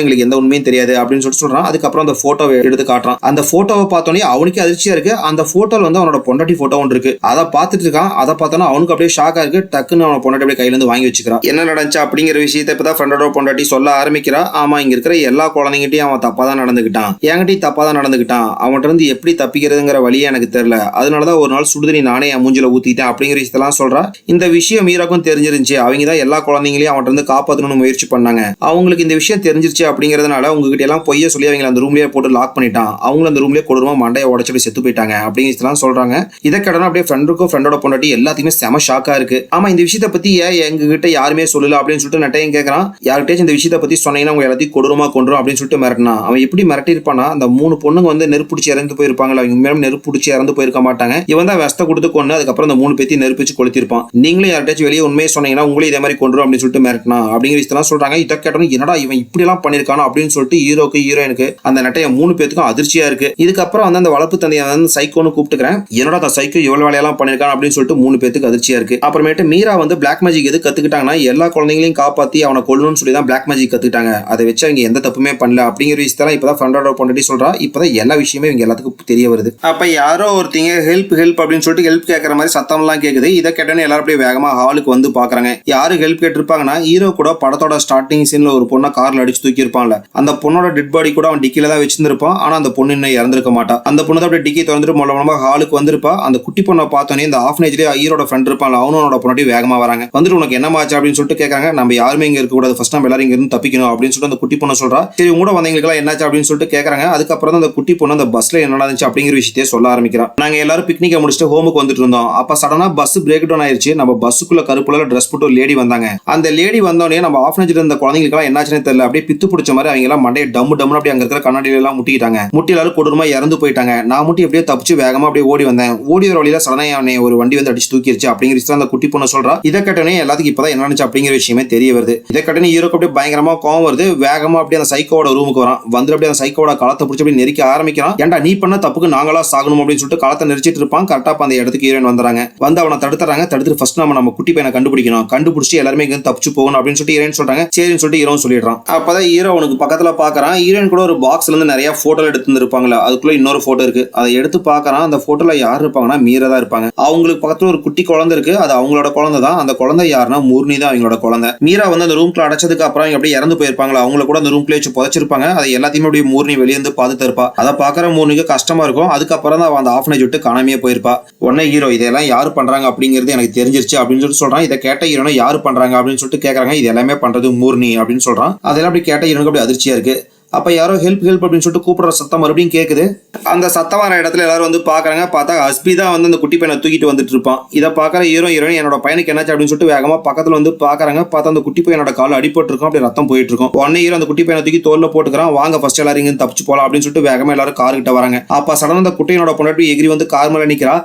எங்களுக்கு எந்த உண்மையும் தெரியாது அப்படின்னு சொல்லிட்டு சொல்றான். அதுக்கப்புறம் அந்த போட்டோவை எடுத்து காட்டுறான். அந்த போட்டோவை பார்த்தோன்னே அவனுக்கு அதிர்ச்சியா இருக்கு. அந்த போட்டோல வந்து அவனோட பொண்டாட்டி போட்டோ ஒன்று இருக்கு. அதை பார்த்துட்டு இருக்கான். அதை பார்த்தோன்னா அவனுக்கு அப்படியே ஷாக்கா இருக்கு. டக்குன்னு அவன பொண்டாட்டி அப்படியே கையில இருந்து வாங்கி வச்சுக்கிறான். என்ன நடந்துச்சு அப்படிங்கிற விஷயத்தை இப்பதான் ஃப்ரெண்டோட பொண்டாட்டி சொல்ல ஆரம்பிக்கிறா. ஆமா, இங்க இருக்கிற எல்லா குழந்தைங்கிட்டையும் அவன் தப்பா தான் நடந்துக்கிட்டான், என்கிட்டயும் தப்பா தான் நடந்துக்கிட்டான். அவன்கிட்ட இருந்து எப்படி தப்பிக்கிறதுங்கிற வழியே எனக்கு தெரியல. அதனாலதான் ஒரு நாள் சுடுதண்ணி நானே என் மூஞ்சில ஊத்திட்டேன் அப்படிங்கிற விஷயத்தெல்லாம் சொல்றா. இந்த விஷயம் மீராக்கும் தெரிஞ்சிருந்துச்சு. அவங்க தான் எல்லா குழந்தைங்களையும் அவன்கிட்ட இருந்து காப்பாற்றணும்னு முயற்சி பண்ணாங்க. அவங்களுக்கு இந்த விஷயம் தெரிஞ்சிருச்சு அப்படிங்கறதுனால உங்ககிட்ட எல்லாம் பொய்ய சொல்லி அவங்க அந்த ரூம்லயே போட்டு லாக் பண்ணிட்டான். அவங்க அந்த ரூம்லயே கொடூரமா மண்டையை உடைச்சு செத்து போயிட்டாங்க அப்படிங்கிறதெல்லாம் சொல்றாங்க. இதை கேட்டனா அப்படியே ஃப்ரெண்டுக்கும் ஃப்ரெண்டோட பொண்டாட்டி எல்லாத்தையுமே செம ஷாக்கா இருக்கு. ஆமா, இந்த விஷயத்தை பத்தி எங்ககிட்ட யாருமே சொல்லல அப்படின்னு சொல்லிட்டு நட்டையும் கேட்கறான். யார்கிட்டயும் இந்த விஷயத்தை பத்தி சொன்னீங்கன்னா அவங்க எல்லாத்தையும் கொடூரமா கொண்டுரும் அப்படின்னு சொல்லிட்டு மிரட்டினா. அவன் எப்படி மிரட்டி இருப்பானா, அந்த 3 பொண்ணுங்க வந்து நெருப்பிடிச்சு இறந்து போயிருப்பாங்களா, அவங்க மேலும் நெருப்பிடிச்சு இறந்து போயிருக்க மாட்டாங்க. இவன் தான் விஷத்தை கொடுத்து கொண்டு அதுக்கப்புறம் அந்த 3 பேத்தி நெருப்பிச்சு கொளுத்திருப்பான். நீங்களும் யார்கிட்டயும் வெளியே உண்மையை சொன்னீங்கன்னா உங்களே இதே மாதிரி கொண்டுரும் அப்படின்னு சொல்லிட்டு மிரட்டினா அப்படிங்கிற விஷயத்தெல்லாம் சொல்றாங்க. இதை கேட்டோம் என்னடா இவன் இப்படி எல்லாம் பண்ணிருக்கானோ அப்படின்னு சொல்லிட்டு ஹீரோக்கு ஹீரோயினுக்கு அந்த நட்டைய 3 பேத்துக்கும் அதிர்ச்சியா இருக்கு. இதுக்கப்புறம் வந்து அந்த வளர்ப்பு தந்தையை வந்து சைக்கோன்னு கூப்பிட்டுக்கிறேன். என்னடா அந்த சைக்கோ எவ்வளவு வேலையெல்லாம் பண்ணிருக்கான் அப்படின்னு சொல்லிட்டு 3 பேத்துக்கு அதிர்ச்சியா இருக்கு. அப்புறமேட்டு மீரா வந்து பிளாக் மேஜிக் எது கத்துக்கிட்டாங்கன்னா எல்லா குழந்தைங்களையும் காப்பாத்தி அவனை கொல்லணும்னு சொல்லி தான் பிளாக் மேஜிக் கத்துக்கிட்டாங்க. அதை வச்சு அவங்க எந்த தப்புமே பண்ணல அப்படிங்கிற விஷயத்தான் இப்பதான் ஃப்ரெண்டோட பொண்டாட்டி சொல்றா. இப்பதான் எல்லா விஷயமே இவங்க எல்லாத்துக்கும் தெரிய வருது. அப்ப யாரோ ஒருத்தங்க ஹெல்ப் அப்படின்னு சொல்லிட்டு ஹெல்ப் கேட்கற மாதிரி சத்தம் எல்லாம் கேக்குது. இதை கேட்டோன்னு எல்லாரும் அப்படியே வேகமா ஹாலுக்கு வந்து பாக்குறாங்க. யாரு ஹெல்ப் கேட்டிருப்பாங்கன்னா ஹீரோ கூட படத்தோட ஸ்டார்டிங் சீன்ல ஒரு பொண்ணை கார்ல அடிச்சு தூக்கி இருப்பான்ல, அந்த பொண்ணோட டெட் பாடி கூட அவன் டிக்கில தான் வச்சிருந்திருப்பான். ஆனா அந்த பொண்ணு இன்னும் இறந்திருக்க மாட்டா. அந்த பொண்ணு தான் அப்படியே டிக்கி திறந்துட்டு மூலமா ஹாலுக்கு வந்திருப்பா. அந்த குட்டி பொண்ணை பார்த்தோன்னே இந்த ஆஃப்னேஜ்லயே ஹீரோட ஃப்ரெண்ட் இருப்பான்ல அவனோட பொண்ணாட்டி வேகமா வராங்க. வந்துட்டு உனக்கு என்ன ஆச்சு அப்படின்னு சொல்லிட்டு கேட்கறாங்க. நம்ம யாருமே இங்க இருக்க கூடாது, ஃபர்ஸ்ட் நம்ம எல்லாரும் இங்க இருந்து தப்பிக்கணும் அப்படின்னு சொல்லிட்டு அந்த குட்டி பொண்ணு சொல்றா. சரி உங்க கூட வந்தவங்களுக்கு என்னாச்சு அப்படின்னு சொல்லிட்டு கேட்கறாங்க. அதுக்கப்புறம் தான் அந்த குட்டி பொண்ணு அந்த பஸ்ல என்ன நடந்துச்சு அப்படிங்கிற விஷயத்தையே சொல்ல ஆரம்பிக்கிறா. நாங்க எல்லாரும் பிக்னிக்கை முடிச்சுட்டு ஹோமுக்கு வந்துட்டு இருந்தோம். அப்ப சடனா பஸ் பிரேக் டவுன் ஆயிருச்சு. நம்ம பஸ்ஸுக்குள்ள கருப்புல ட்ரெஸ் போட்டு லேடி வந்தாங்க. அந்த லேடி வந்தோடனே நம்ம ஆஃப்னேஜ்ல இருந்த குழந்தைங்களுக்கு என்னாச்சுன்னு தெரியல, அப்படியே பித்து பிடிச்ச மாதிரி அவங்க எல்லாம் மண்டையை டம்மு அப்படி அங்க இருக்கிற கண்ணாடியில எல்லாம் முட்டிக்கிட்டாங்க. முட்டி எல்லாரும் கொடூரமா இறந்து போயிட்டாங்க. நான் முட்டி அப்படியே தப்பிச்சு வேகமா அப்படியே ஓடி வந்தேன். ஓடி வர வழியில சடனா ஒரு வண்டி வந்து அடிச்சு தூக்கிடுச்சு அப்படிங்கிற விஷயம் அந்த குட்டி பொண்ணு சொல்றா. இதை கேட்டனே எல்லாத்துக்கும் இப்பதான் என்ன நடந்துச்சு அப்படிங்கிற விஷயமே தெரிய வருது. இதை கேட்டனே ஹீரோக்கு அப்படியே பயங்கரமா கோவம் வருது. வேகமா அப்படியே அந்த சைக்கோட ரூமுக்கு வரான். வந்து அப்படியே அந்த சைக்கோட களத்தை பிடிச்சி அப்படி நெரிக்க ஆரம்பிக்கிறான். ஏன்டா நீ பண்ண தப்புக்கு நாங்களா சாகணும் அப்படின்னு சொல்லிட்டு களத்தை நெரிச்சிட்டு இருப்பான். கரெக்டா அந்த இடத்துக்கு ஹீரோயின் வந்துறாங்க. வந்து அவனை தடுத்துறாங்க. தடுத்து ஃபர்ஸ்ட் நம்ம குட்டி பையனை கண்டுபிடிக்கணும், கண்டுபிடிச்சு எல்லாருமே இங்க தப்பிச்சு போகணும் அப்படின்னு சொல்லிட்டு ஹீரோயின் சொல்றாங்க. சரின்னு சொல்லிட்டு ஹீரோ சொல்லிடுறான். அப்பதான் ஹீரோ அவனுக்கு பக்கத்துல பாக்குறான். ஹீரோயின் கூட ஒரு பாக்ஸ்ல இருந்து நிறைய போட்டோ எடுத்து இருப்பாங்களா, அதுக்குள்ள இன்னொரு போட்டோ இருக்கு. அதை எடுத்து பாக்குறான். அந்த போட்டோல யார் இருப்பாங்கன்னா மீரா தான் இருப்பாங்க. அவங்களுக்கு பக்கத்துல ஒரு குட்டி குழந்தை இருக்கு. அது அவங்களோட குழந்தை தான். அந்த குழந்தை யாருன்னா மூர்னி தான் அவங்களோட குழந்தை. மீரா வந்து அந்த ரூம்ல அடைச்சதுக்கு அப்புறம் அப்படியே இறந்து போயிருப்பாங்களா, அவங்கள கூட அந்த ரூம்ல வச்சு புதைச்சிருப்பாங்க. அதை எல்லாத்தையுமே அப்படியே மூர்னி வெளியே வந்து பார்த்துட்டு இருப்பா. அதை பாக்குற மூர்னிக்கு கஷ்டமா இருக்கும். அதுக்கப்புறம் தான் அந்த ஆஃப்னேஜ் விட்டு காணாமையே போயிருப்பா. உடனே ஹீரோ இதெல்லாம் யாரு பண்றாங்க அப்படிங்கிறது எனக்கு தெரிஞ்சிருச்சு அப்படின்னு சொல்லிட்டு சொல்றான். இதை கேட்ட ஹீரோனா யாரு பண்றாங்க அப்படின்னு சொல்லிட்டு கேட்கறாங்க. இது எல்லாமே பண்றது மூர்னி அப்படின்னு சொல்றான். அதெல்லாம் அப்படி கேட்ட ஹீரோனுக்கு அப்படி அதிர்ச்சியா இருக்கு. அப்ப யாரோ ஹெல்ப் அப்படின்னு சொல்லிட்டு கூப்பிடுற சத்தம் மறுபடியும் கேக்குது. அந்த சத்தம் வர இடத்துல எல்லாரும் வந்து பாக்குறாங்க. பார்த்தா ஹஸ்பி தான் வந்து அந்த குட்டி பையனை தூக்கிட்டு வந்துட்டு இருப்பான். இதை பாக்குற ஹீரோயின் என்னோட பையனுக்கு என்னாச்சு அப்படின்னு சொல்லிட்டு வேகமா பக்கத்துல வந்து பாக்குறாங்க. பார்த்தா அந்த குட்டி பையனோட கால் அடிபட்டு இருக்கும். அப்படி ரத்தம் போயிட்டு இருக்கும். உடனே ஹீரோ அந்த குட்டி பையனை தூக்கி தோல்ல போட்டுக்கிறான். வாங்க ஃபர்ஸ்ட் எல்லாரும் இங்க தப்பிச்சு போலாம் அப்படின்னு சொல்லிட்டு வேகமா எல்லாரும் கார் கிட்ட வராங்க. அப்ப சடனா அந்த குட்டியோட பொண்டாட்டி எகிரி வந்து கார் மேல நிக்கிறா.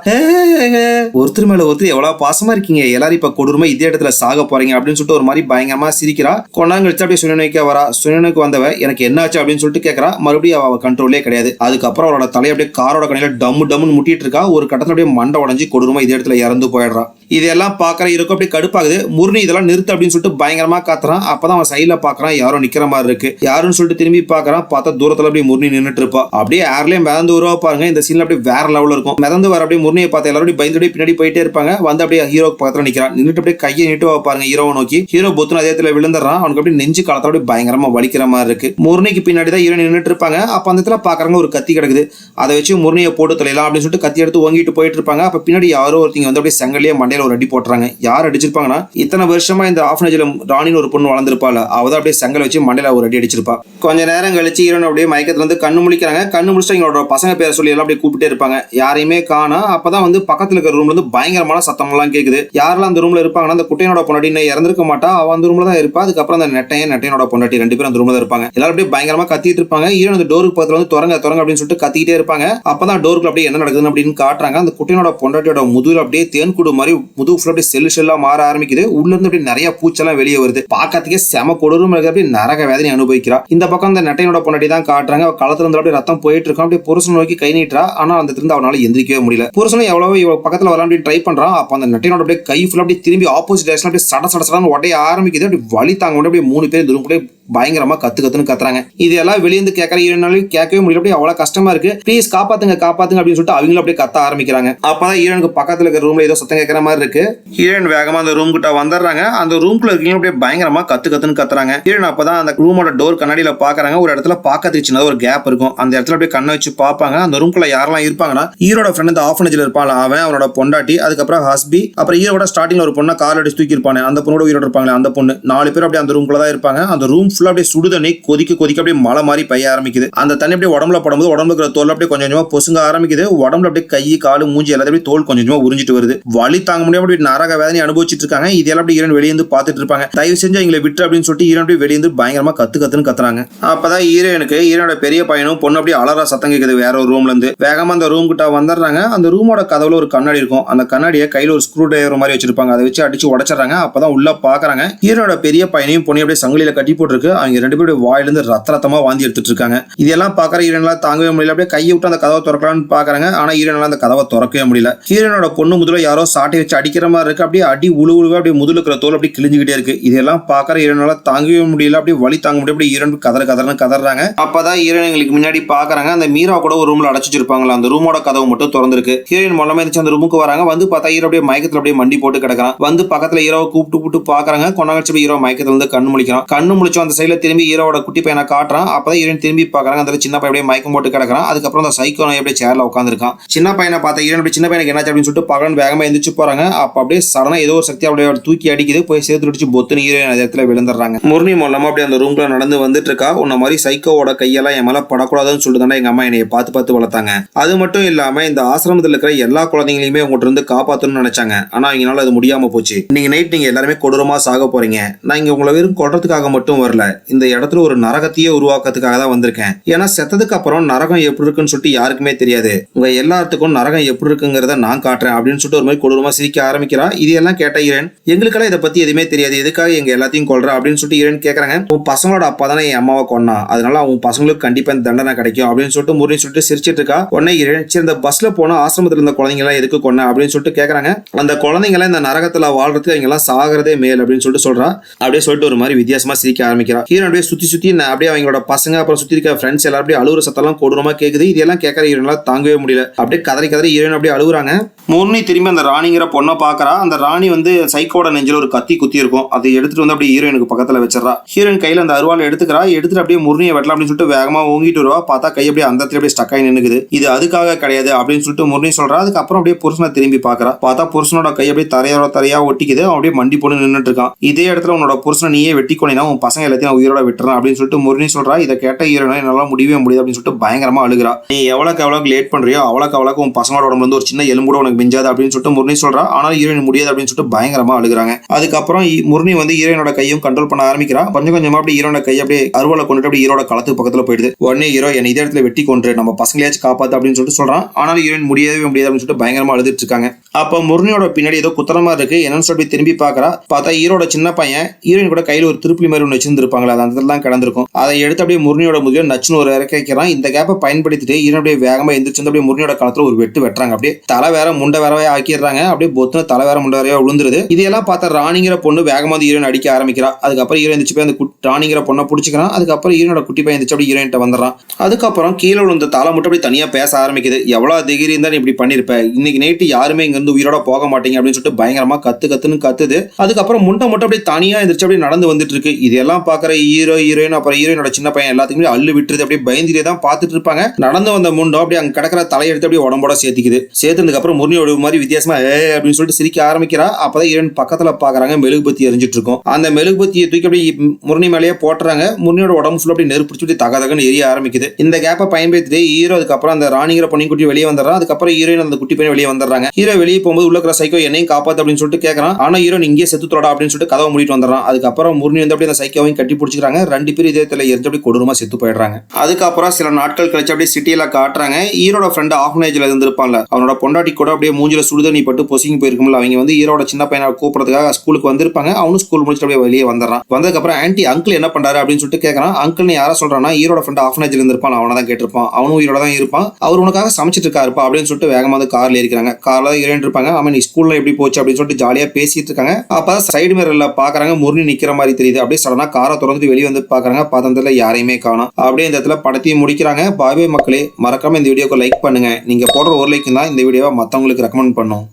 ஒருத்தர் மேல ஒருத்தர் எவ்வளவு பாசமா இருக்கீங்க, எல்லாரும் இப்ப கொடூரமா இதே இடத்துல சாக போறீங்க அப்படின்னு சொல்லிட்டு ஒரு மாதிரி பயங்கரமா சிரிக்கிறா. கொண்டாங்கழிச்சு அப்படியே சுனனுக்கு வரா. சுனனுக்கு வந்தவ எனக்கு என்னாச்சு அப்படின்னு சொல்லிட்டு கேட்கறா. மறுபடியும் அவ கண்ட்ரோலே கிடையாது. அதுக்கப்புறம் அவரோட தலையை அப்படியே காரோட கணையில டம்மு டம்முன்னு முட்டிட்டு இருக்கா. ஒரு கட்டத்துல அப்படியே மண்டை உடஞ்சி கொடூரமா இதே இடத்துல இறந்து போயிடுறா. இதெல்லாம் பாக்குற இருக்கும் அப்படியே கடுப்பாகுது. முரணி இதெல்லாம் நிறுத்து அப்படின்னு சொல்லிட்டு பயங்கரமா காத்துறான். அப்பதான் அவன் சைட்ல பாக்குறான் யாரோ நிக்கிற மாதிரி இருக்கு. யாருன்னு சொல்லிட்டு திரும்பி பாக்குறான். பார்த்தா தூரத்துல அப்படியே முரணி நின்னுட்டு இருப்பா. அப்படியே ஏர்லயே மிதந்து வருவா பாருங்க. இந்த சீன்ல அப்படியே வேற லெவல்ல இருக்கும். மிதந்து வர அப்படியே முரணியை பார்த்து எல்லாரும் பயந்துட்டு பின்னாடி போயிட்டே இருப்பாங்க. வந்து அப்படியே ஹீரோக்கு பக்கத்துல நிக்கிறான். நின்னுட்டு அப்படியே கையை நீட்டு பாருங்க ஹீரோவை நோக்கி. ஹீரோ பொத்துன அதே இடத்துல விழுந்துறான். அவனுக்கு அப்படியே நெஞ்சு காலத்துல அப்படியே பயங்கரமா வலிக்கிற மாதிரி இருக்கு. முரணிக்கு பின்னாடி தான் ஹீரோ நின்னுட்டு இருப்பாங்க. அப்ப அந்த இடத்துல பாக்குறாங்க ஒரு கத்தி கிடக்குது. அதை வச்சு முரணியை போட்டு தொலைலாம் அப்படின்னு சொல்லிட்டு கத்தி எடுத்து ஓங்கிட்டு போயிட்டு இருப்பாங்க. அப்ப பின்னாடி யாரோ ஒருத்தங்க வந்து அப்படியே செங்கல்லையே மண்டையில ஒரு அடி போட்டுறாங்க. யார் அடிச்சிருப்பாங்கன்னா இத்தனை வருஷமா இந்த ஆஃப்னேஜ்ல ராணின்னு ஒரு பொண்ணு வளர்ந்துருப்பாள். அவதான் அப்படியே செங்கல் வச்சு மண்டையில ஒரு அடி அடிச்சிருப்பா. கொஞ்ச நேரம் கழிச்சு ஹீரோன் அப்படியே மயக்கத்துல வந்து கண்ணு முழிக்கிறாங்க. கண்ணு முடிச்சுட்டு எங்களோட பசங்க பேரை சொல்லி எல்லாம் அப்படியே கூப்பிட்டே இருப்பாங்க. யாரையுமே காணா. அப்பதான் வந்து பக்கத்துல இருக்கிற ரூம்ல இருந்து பயங்கரமான சத்தம் எல்லாம் கேக்குது. யாரெல்லாம் அந்த ரூம்ல இருப்பாங்கன்னா அந்த குட்டையனோட பொண்டாட்டி இறந்திருக்க மாட்டா. அவன் அந்த ரூம்ல தான் இருப்பா. அதுக்கப்புறம் அந்த நெட்டையனோட பொண்டாட்டி 2 பேரும் அந்த ரூம்ல தான் இருப்பாங்க. எல்லாரும் அப்படியே பயங்கரமா கத்திட்டு இருப்பாங்க. ஹீரோன் அந்த டோருக்கு பக்கத்துல வந்து தொடங்க அப்படின்னு சொல்லிட்டு கத்திக்கிட்டே இருப்பாங்க. அப்பதான் டோருக்கு அப்படியே என்ன நடக்குதுன்னு அப்படின்னு காட்டுறாங்க. அந்த குட்டையனோட பொண்டாட்டியோட முதுகுல அப்படியே தேன்கூடு மாதிரி முதுகு ஃபுல்லா அப்படியே செல்லா மாற ஆரம்பிக்குது. உள்ள இருந்து அப்படியே நிறைய பூச்செல்லாம் வெளியே வருது. பாக்கிறதுக்கே செம கொடூரமா இருக்கு. அப்படியே நரக வேதனை அனுபவிக்கிறா. இந்த பக்கம் அந்த நெட்டையனோட பொண்டாட்டி தான் காட்டுறாங்க. அவ களத்துல இருந்து அப்படியே ரத்தம் போயிட்டு இருக்கும். அப்படியே புருஷன் நோக்கி கை நீட்டுறா. ஆனா அந்த இருந்து அவனால எந்திரிக்கவே முடியல. புருஷனும் எவ்வளவு இவ பக்கத்துல வர அப்படின்னு ட்ரை பண்றான். அப்ப அந்த நெட்டையனோட அப்படியே கை ஃபுல்லா அப்படியே திரும்பி ஆப்போசிட் டைரக்ஷன்ல அப்படியே சடன்னு உடைய ஆரம்பிக்குது. அப்படியே வலி தாங்க முடியும். அப்படியே 3 பேர் துரும்புல பயங்கரமா கத்துன்னு கத்துறாங்க. இது எல்லாம் வெளியிருந்து கேட்கற ஹீரோனாலும் கேட்கவே முடியல. அப்படியே அவ்வளவு கஷ்டமா இருக்கு. ப்ளீஸ் காப்பாத்துங்க அப்படின்னு சொல்லிட்டு அவங்களும் அப்படியே கத்த ஆரம்பிக்கிறாங்க. அப்பதான் ஹீரோனுக்கு பக்கத்துல இருக்கிற ரூம்ல ஏதோ சத்தம் கேட்கற மாதிரி இருக்கு. ஹீரோன் வேகமா அந்த ரூம் கிட்ட வந்துடுறாங்க. அந்த ரூம்குள்ள இருக்கீங்க அப்படியே பயங்கரமா கத்துன்னு கத்துறாங்க. ஹீரோன் அப்பதான் அந்த ரூமோட டோர் கண்ணாடியில பாக்குறாங்க. ஒரு இடத்துல பாக்கிறதுக்கு சின்னதா ஒரு கேப் இருக்கும். அந்த இடத்துல அப்படியே கண்ணை வச்சு பாப்பாங்க. அந்த ரூம்குள்ள யாரெல்லாம் இருப்பாங்கன்னா ஹீரோட ஃப்ரெண்ட் அந்த ஆஃபனேஜ்ல இருப்பாங்க. அவன் அவனோட பொண்டாட்டி, அதுக்கப்புறம் ஹஸ்பி, அப்புறம் ஹீரோட ஸ்டார்டிங்ல ஒரு பொண்ணை கார் அடிச்சு தூக்கி இருப்பாங்க. அந்த பொண்ணோட உயிரோட இருப்பாங்க. அந்த பொண்ணு 4 பேர் அப்படியே அந்த ரூம்குள்ள தான் இருப்பாங்க. அந்த ரூம் ஃபுல்லா அப்படியே சுடுதண்ணி கொதிக்க அப்படியே மழை மாதிரி பெய்ய ஆரம்பிக்குது. அந்த தண்ணி அப்படியே உடம்புல படும்போது உடம்புல இருக்கிற தோல் அப்படியே கொஞ்சம் கொஞ்சமா பொசுங்க ஆரம்பிக்குது. உடம்புல அப்படியே கை காலு மூஞ்சி எல்லாத்தையும் தோல் கொஞ்சம் கொஞ்சமா உறிஞ்சிட்டு வருது. வலி தாங்க முடியாம அப்படியே நரக வேதனை அனுபவிச்சுட்டு இருக்காங்க. இதெல்லாம் அப்படியே ஹீரோன் வெளியே பார்த்துட்டு இருப்பாங்க. தயவு செஞ்சு எங்களை விட்டு அப்படின்னு சொல்லிட்டு ஹீரோன் அப்படியே வெளியே பயங்கரமா கத்துன்னு கத்துறாங்க. அப்பதான் ஹீரோனோட பெரிய பையனும் பொண்ணு அப்படியே அலற சத்தம் கேக்குது வேற ஒரு ரூம்ல இருந்து. வேகமா அந்த ரூம் கிட்ட வந்துடுறாங்க. அந்த ரூமோட கதவுல ஒரு கண்ணாடி இருக்கும். அந்த கண்ணாடியை கையில ஒரு ஸ்க்ரூ டிரைவர் மாதிரி வச்சிருப்பாங்க. அதை வச்சு அடிச்சு உடைச்சிடறாங்க. அப்பதான் உள்ள பாக்குறாங்க ஹீரோனோட பெரிய பையனையும் பொண்ணு அப்படியே சங்கிலியில கட்டி போட்டுருக்கு. அவங்க 2 பேரும் வாயிலிருந்து ரத்தமா வாந்தி எடுத்துட்டு இருக்காங்க. இதெல்லாம் பாக்குற ஹீரோனால தாங்கவே முடியல. அப்படியே கையை விட்டு அந்த கதவை திறக்கலாம்னு பாக்குறாங்க. ஆனா ஹீரோனால அந்த கதவை திறக்கவே முடியல. ஹீரோனோட பொண்ணு முதல்ல யாரோ சாட்டை வச்சு அடிக்கிற மாதிரி இருக்கு. அப்படியே அடி உழுவுழுவா அப்படியே முதுல இருக்கிற தோல் அப்படியே கிழிஞ்சுக்கிட்டே இருக்கு. இதெல்லாம் பாக்குற ஹீரோனால தாங்கவே முடியல. அப்படியே வலி தாங்க முடியும். அப்படியே ஹீரோன் கதறன்னு கதறாங்க. அப்பதான் ஹீரோயின்களுக்கு முன்னாடி பாக்குறாங்க அந்த மீரா கூட ஒரு ரூம்ல அடைச்சு வச்சிருப்பாங்களா. அந்த ரூமோட கதவு மட்டும் திறந்திருக்கு. ஹீரோயின் மூலமா இருந்துச்சு அந்த ரூமுக்கு வராங்க. வந்து பார்த்தா ஹீரோ அப்படியே மயக்கத்துல அப்படியே மண்டி போட்டு கிடக்குறான். வந்து பக்கத்துல ஹீரோவை கூப்பிட்டு பாக்குறாங்க. கொண்டாச்சு ஹீரோ மயக்கத்துல இருந்து கண்ணு முழிக்கிறான். கண்ணு முழிச்சோம் அந்த சைடுல திரும்பி ஹீரோட குட்டி பையனை காட்டுறான். அப்பதான் ஹீரோயின் திரும்பி பாக்குறாங்க. அந்த சின்ன பையன் அப்படியே மயக்கம் போட்டு கிடக்குறான். அதுக்கப்புறம் அந்த சைக்கோ அப்படியே சேர்ல உட்காந்துருக்கான். சின்ன பையனை பார்த்த ஹீரோயின் அப்படியே சின்ன பையனுக்கு என்னாச்சு அப்படின்னு சொல்லிட்டு பார்க்கணும் வேகமா எந்திரிச்சு போறாங்க. அப்ப அப்படியே சடனா ஏதோ ஒரு சக்தி அப்படியே தூக்கி அடிக்குது. போய் சேர்த்து அடிச்சு பொத்துன்னு ஹீரோயின் அந்த இடத்துல விழுந்துடுறாங்க. முரணி மூலமா அப்படியே அந்த ரூம்ல நடந்து வந்துட்டு இருக்கா. உன்ன மாதிரி சைக்கோவோட கையெல்லாம் என் மேல படக்கூடாதுன்னு சொல்லிட்டு தானே எங்க அம்மா என்னைய பார்த்து வளர்த்தாங்க. அது மட்டும் இல்லாம இந்த ஆசிரமத்தில் இருக்கிற எல்லா குழந்தைங்களையுமே உங்கள்கிட்ட இருந்து காப்பாற்றணும்னு நினைச்சாங்க. ஆனா அவங்களால அது முடியாம போச்சு. நீங்க நைட் நீங்க எல்லாருமே கொடூரமா சாக போறீங்க. நான் இங்க உங்களை வெறும் கொல்றதுக்காக மட்டும் வரல. இந்த இடத்துல ஒரு நரகத்தையே உருவாக்கத்துக்காக தான் வந்திருக்கேன். ஏன்னா செத்ததுக்கு அப்புறம் நரகம் எப்படி இருக்குன்னு சொல்லிட்டு யாருக்குமே தெரியாது. உங்க எல்லாத்துக்கும் நரகம் எப்படி இருக்குங்கிறத நான் காட்டுறேன் அப்படின்னு சொல்லிட்டு ஒரு மாதிரி கொடூரமா சிரிக்க ஆரம்பிக்கிறா. இதெல்லாம் கேட்ட ஹீரோயின் எங்களுக்கெல்லாம் இதை பத்தி எதுவுமே தெரியாது. எதுக்காக எங்க எல்லாத்தையும் கொல்ற அப்படின்னு சொல்லிட்டு ஹீரோயின் கேக்குறாங்க. உன் பசங்களோட அப்பா தானே என் அம்மாவை கொன்னா. அதனால அவங்க பசங்களுக்கு கண்டிப்பா இந்த தண்டனை கிடைக்கும் அப்படின்னு சொல்லிட்டு முரணி சொல்லிட்டு சிரிச்சிட்டு இருக்கா. உடனே ஹீரோயின் இந்த பஸ்ல போன ஆசிரமத்தில் இருந்த குழந்தைங்க எல்லாம் எதுக்கு கொன்ன அப்படின்னு சொல்லிட்டு கேக்குறாங்க. அந்த குழந்தைங்களை இந்த நரகத்துல வாழ்றதுக்கு அவங்க எல்லாம் சாகிறதே மேல் அப்படின்னு சொல்லிட்டு சொல்றா. அப்படியே சொல்லிட்டு ஒரு மாதிரி வித்தியாசமா சிரிக்க ஆரம்பிக்கிறா. ஹீரோயின் அப்படியே சுத்தி அப்படியே அவங்களோட பசங்க அப்புறம் சுத்தி இருக்க ஃப்ரெண்ட்ஸ் எல்லாரும் அப்படியே அழுவுற சத்தம் கொடூரமா கேக்குது. இதெல்லாம் கேட்கற ஹீரோனால தாங்கவே முடியல. அப்படியே கதறி ஹீரோயின் அப்படியே அழுகுறாங்க. முரணி திரும்பி அந்த ராணிங்கிற பொண்ணை பாக்குறா. அந்த ராணி வந்து சைக்கோட நெஞ்சில ஒரு கத்தி குத்தி இருக்கும். அதை எடுத்துட்டு வந்து அப்படியே ஹீரோயினுக்கு பக்கத்துல வச்சிடறா. ஹீரோயின் கையில அந்த அருவாளை எடுத்துக்கிறா. எடுத்துட்டு அப்படியே முரணியை வெட்டலாம் அப்படின்னு சொல்லிட்டு வேகமா ஓங்கிட்டு வருவா. பார்த்தா கை அப்படியே அந்த இடத்துல அப்படியே ஸ்டக் ஆகி நின்னுக்குது. இது அதுக்காக கிடையாது அப்படின்னு சொல்லிட்டு முரணி சொல்றா. அதுக்கப்புறம் அப்படியே புருஷனை திரும்பி பாக்குறா. பார்த்தா புருஷனோட கை அப்படியே தரையா ஒட்டிக்குது. அப்படியே மண்டி போட்டு நின்னுட்டு இருக்கான். இதே இடத்துல உன்னோட புருஷனை நீயே வெட்டி கொண்டா உன் பசங்க எல்லாத்தையும் உயிரோட விட்டுறான் அப்படின்னு சொல்லிட்டு முரணி சொல்றா. இதை கேட்ட ஹீரோயினா என்னால முடியவே முடியாது அப்படின்னு சொல்லிட்டு பயங்கரமா அழுகிறா. நீ எவ்வளவுக்கு லேட் பண்றியோ அவ்வளவுக்கு உன் பசங்களோட உடம்புல இருந்து ஒரு சின்ன எலும்பு கூட உனக்கு மிஞ்சாது அப்படின்னு சொல்லிட்டு முரணி சொல்றா. ஆனால் ஹீரோயின் முடியாது அப்படின்னு சொல்லிட்டு பயங்கரமா அழுகுறாங்க. அதுக்கப்புறம் முரணி வந்து ஹீரோயினோட கையும் கண்ட்ரோல் பண்ண ஆரம்பிக்கிறா. கொஞ்சம் கொஞ்சமா அப்படி ஹீரோட கை அப்படியே அருவாளை கொண்டுட்டு அப்படி ஹீரோட களத்துக்கு பக்கத்துல போயிடுது. உடனே ஹீரோ என்ன இதே இடத்துல வெட்டி கொன்று நம்ம பசங்களையாச்சும் காப்பாத்து அப்படின்னு சொல்லிட்டு சொல்றான். ஆனால் ஹீரோயின் முடியாது அப்படின்னு சொல்லிட்டு பயங்கரமா அழுதுட்டு இருக்காங்க. அப்ப முரணியோட பின்னாடி ஏதோ குத்தரமா இருக்கு. என்னன்னு சொல்லி திரும்பி பாக்குறா. பார்த்தா ஹீரோட சின்ன பையன் ஹீரோயின் கூட கையில ஒரு திருப்புளி மாதிரி ஒன்று வச்சிருந்திருப்பாங்களா. அந்த இடத்துல தான் கிடந்திருக்கும். அதை எடுத்து அப்படியே முரணியோட முதுகில் நச்சுன்னு ஒரு இறக்க வைக்கிறான். இந்த கேப்பை பயன்படுத்திட்டு ஹீரோ அப்படியே வேகமா எந்திரிச்சு அப்படியே முரணியோட களத்துல ஒரு வெட்டுறாங்க. அப்படியே தலை வேற முண்டை வேறவே ஆக்கிடுறாங்க. அப்படியே பொத்துன தலைவேற முண்டாரையா விழுந்துருது. இதையெல்லாம் பார்த்தா ராணிங்கிற பொண்ணு வேகமா ஹீரோயின் அடிக்க ஆரம்பிக்கிறா. அதுக்கப்புறம் ஹீரோ எந்திரிச்சு போய் அந்த ராணிங்கிற பொண்ணை பிடிச்சிக்கிறான். அதுக்கப்புறம் ஹீரோனோட குட்டி பையன் எந்திரிச்சு அப்படி ஹீரோயின்ட்ட வந்துடுறான். அதுக்கப்புறம் கீழே விழுந்த தலை மட்டும் அப்படி தனியா பேச ஆரம்பிக்குது. எவ்வளவு திகிரி இருந்தா நீ இப்படி பண்ணிருப்ப, இன்னைக்கு நைட்டு யாருமே இங்க இருந்து உயிரோட போக மாட்டீங்க அப்படின்னு சொல்லிட்டு பயங்கரமா கத்துன்னு கத்துது. அதுக்கப்புறம் முண்டை மட்டும் அப்படியே தனியா எந்திரிச்சு அப்படியே நடந்து வந்துட்டு இருக்கு. இதெல்லாம் பாக்குற ஹீரோ ஹீரோயின் அப்புறம் ஹீரோயினோட சின்ன பையன் எல்லாத்துக்குமே அள்ளு விட்டுருது. அப்படியே பயந்துட்டே தான் பாத்துட்டு இருப்பாங்க. நடந்து வந்த முண்டோ அப்படியே அங்க கிடக்கிற தலையெடுத்து அப்படியே உடம்போட சேர்த்திக்குது. சேர்த்ததுக்கு அப்புறம் முருனியோட மாதிரி வித்தியாசமா அப்படின்னு சொல்லிட்டு சிரிக்க ஆரம்பிக்கிறா. அப்பதான் ஹீரோயின் பக்கத்துல பாக்குறாங்க மெழுகுபத்தி எரிஞ்சிட்டு இருக்கும். அந்த மெழுகுபத்தியை தூக்கி அப்படியே முருனி மேலேயே போட்டுறாங்க. முருனியோட உடம்பு ஃபுல்லா அப்படி நெருப்பு பிடிச்சி தகதகன்னு எரிய ஆரம்பிக்குது. இந்த கேப்பை பயன்படுத்திட்டு ஹீரோ அதுக்கப்புறம் அந்த ராணிங்கிற பொண்ணு குட்டி வெளியே வந்துடுறான். அதுக்கப்புறம் ஹீரோயின் அந்த குட்டி பையன் வெளியே வந்துடுறாங்க. ஹீரோ வெளியே போகும்போது உள்ள இருக்கிற சைக்கோ என்னையும் காப்பாத்து அப்படின்னு சொல்லிட்டு கேட்கறான். ஆனா ஹீரோ இங்கே செத்து தோடா அப்படின்னு சொல்லிட்டு கதவை மூடிட்டு வந்துடுறான். அதுக்கப்புறம் முருனி வந்து அப்படியே அந்த சைக்கோவையும் கட்டி பிடிச்சிக்கிறாங்க. ரெண்டு பேரும் இதே தலை எரிஞ்சு அப்படி கொடூரமா செத்து போயிடுறாங்க. அதுக்கப்புறம் சில நாட்கள் கழிச்சு அப்படியே சிட்டியில காட்டுறாங்க. ஹீரோட ஃப்ரெண்ட் ஆஃப்னேஜ்ல இருந்திருப்பான்ல, அவனோட பொண்டாட்டி கூட அப்படியே மூஞ்சில சுடுதண்ணி பட்டு பொசிங்க போயிருக்கும்ல, அவங்க வந்து ஹீரோட சின்ன பையனை கூப்பிடுறதுக்காக ஸ்கூலுக்கு வந்திருப்பாங்க. அவனும் ஸ்கூல் முடிச்சுட்டு அப்படியே வெளியே வந்துடுறான். வந்ததுக்கப்புறம் ஆன்டி அங்கிள் என்ன பண்றாரு அப்படின்னு சொல்லிட்டு கேட்கறான். அங்கிள்னு யாரா சொல்றான்னா ஹீரோட ஃப்ரெண்ட் ஆஃப்னேஜ்ல இருந்திருப்பான், அவனை தான் கேட்டிருப்பான். அவனும் ஹீரோட தான் இருப்பான். அவர் உனக்காக சமைச்சிட்டு இருக்காருப்பா அப்படின்னு சொல்லிட்டு வேகமா வந்து கார்ல ஏறிக்கிறாங்க. கார்ல தான் ஹீரோயின் இருப்பாங்க. அவன் நீ ஸ்கூல்ல எப்படி போச்சு அப்படின்னு சொல்லிட்டு ஜாலியா பேசிட்டு இருக்காங்க. அப்பதான் சைடு மிரர்ல பாக்குறாங்க முருனி நிக்கிற மாதிரி தெரியுது. அப்படியே சடனா காரை திறந்துட்டு வெளியே வந்து பாக்குறாங்க. பார்த்ததுல யாரையுமே காணோம். அப்படியே இந்த இடத்துல படத்தையும் முடிக்கிறாங்க. பாய் மக்களே, மறக்காம இந்த வீடியோக்கு லைக் பண்ணுங்க. நீங்க போடுற ஒரு லைக் தான் இந்த வீடியோவை மத்தவங்களுக்கு ரெக்கமெண்ட் பண்ணும்.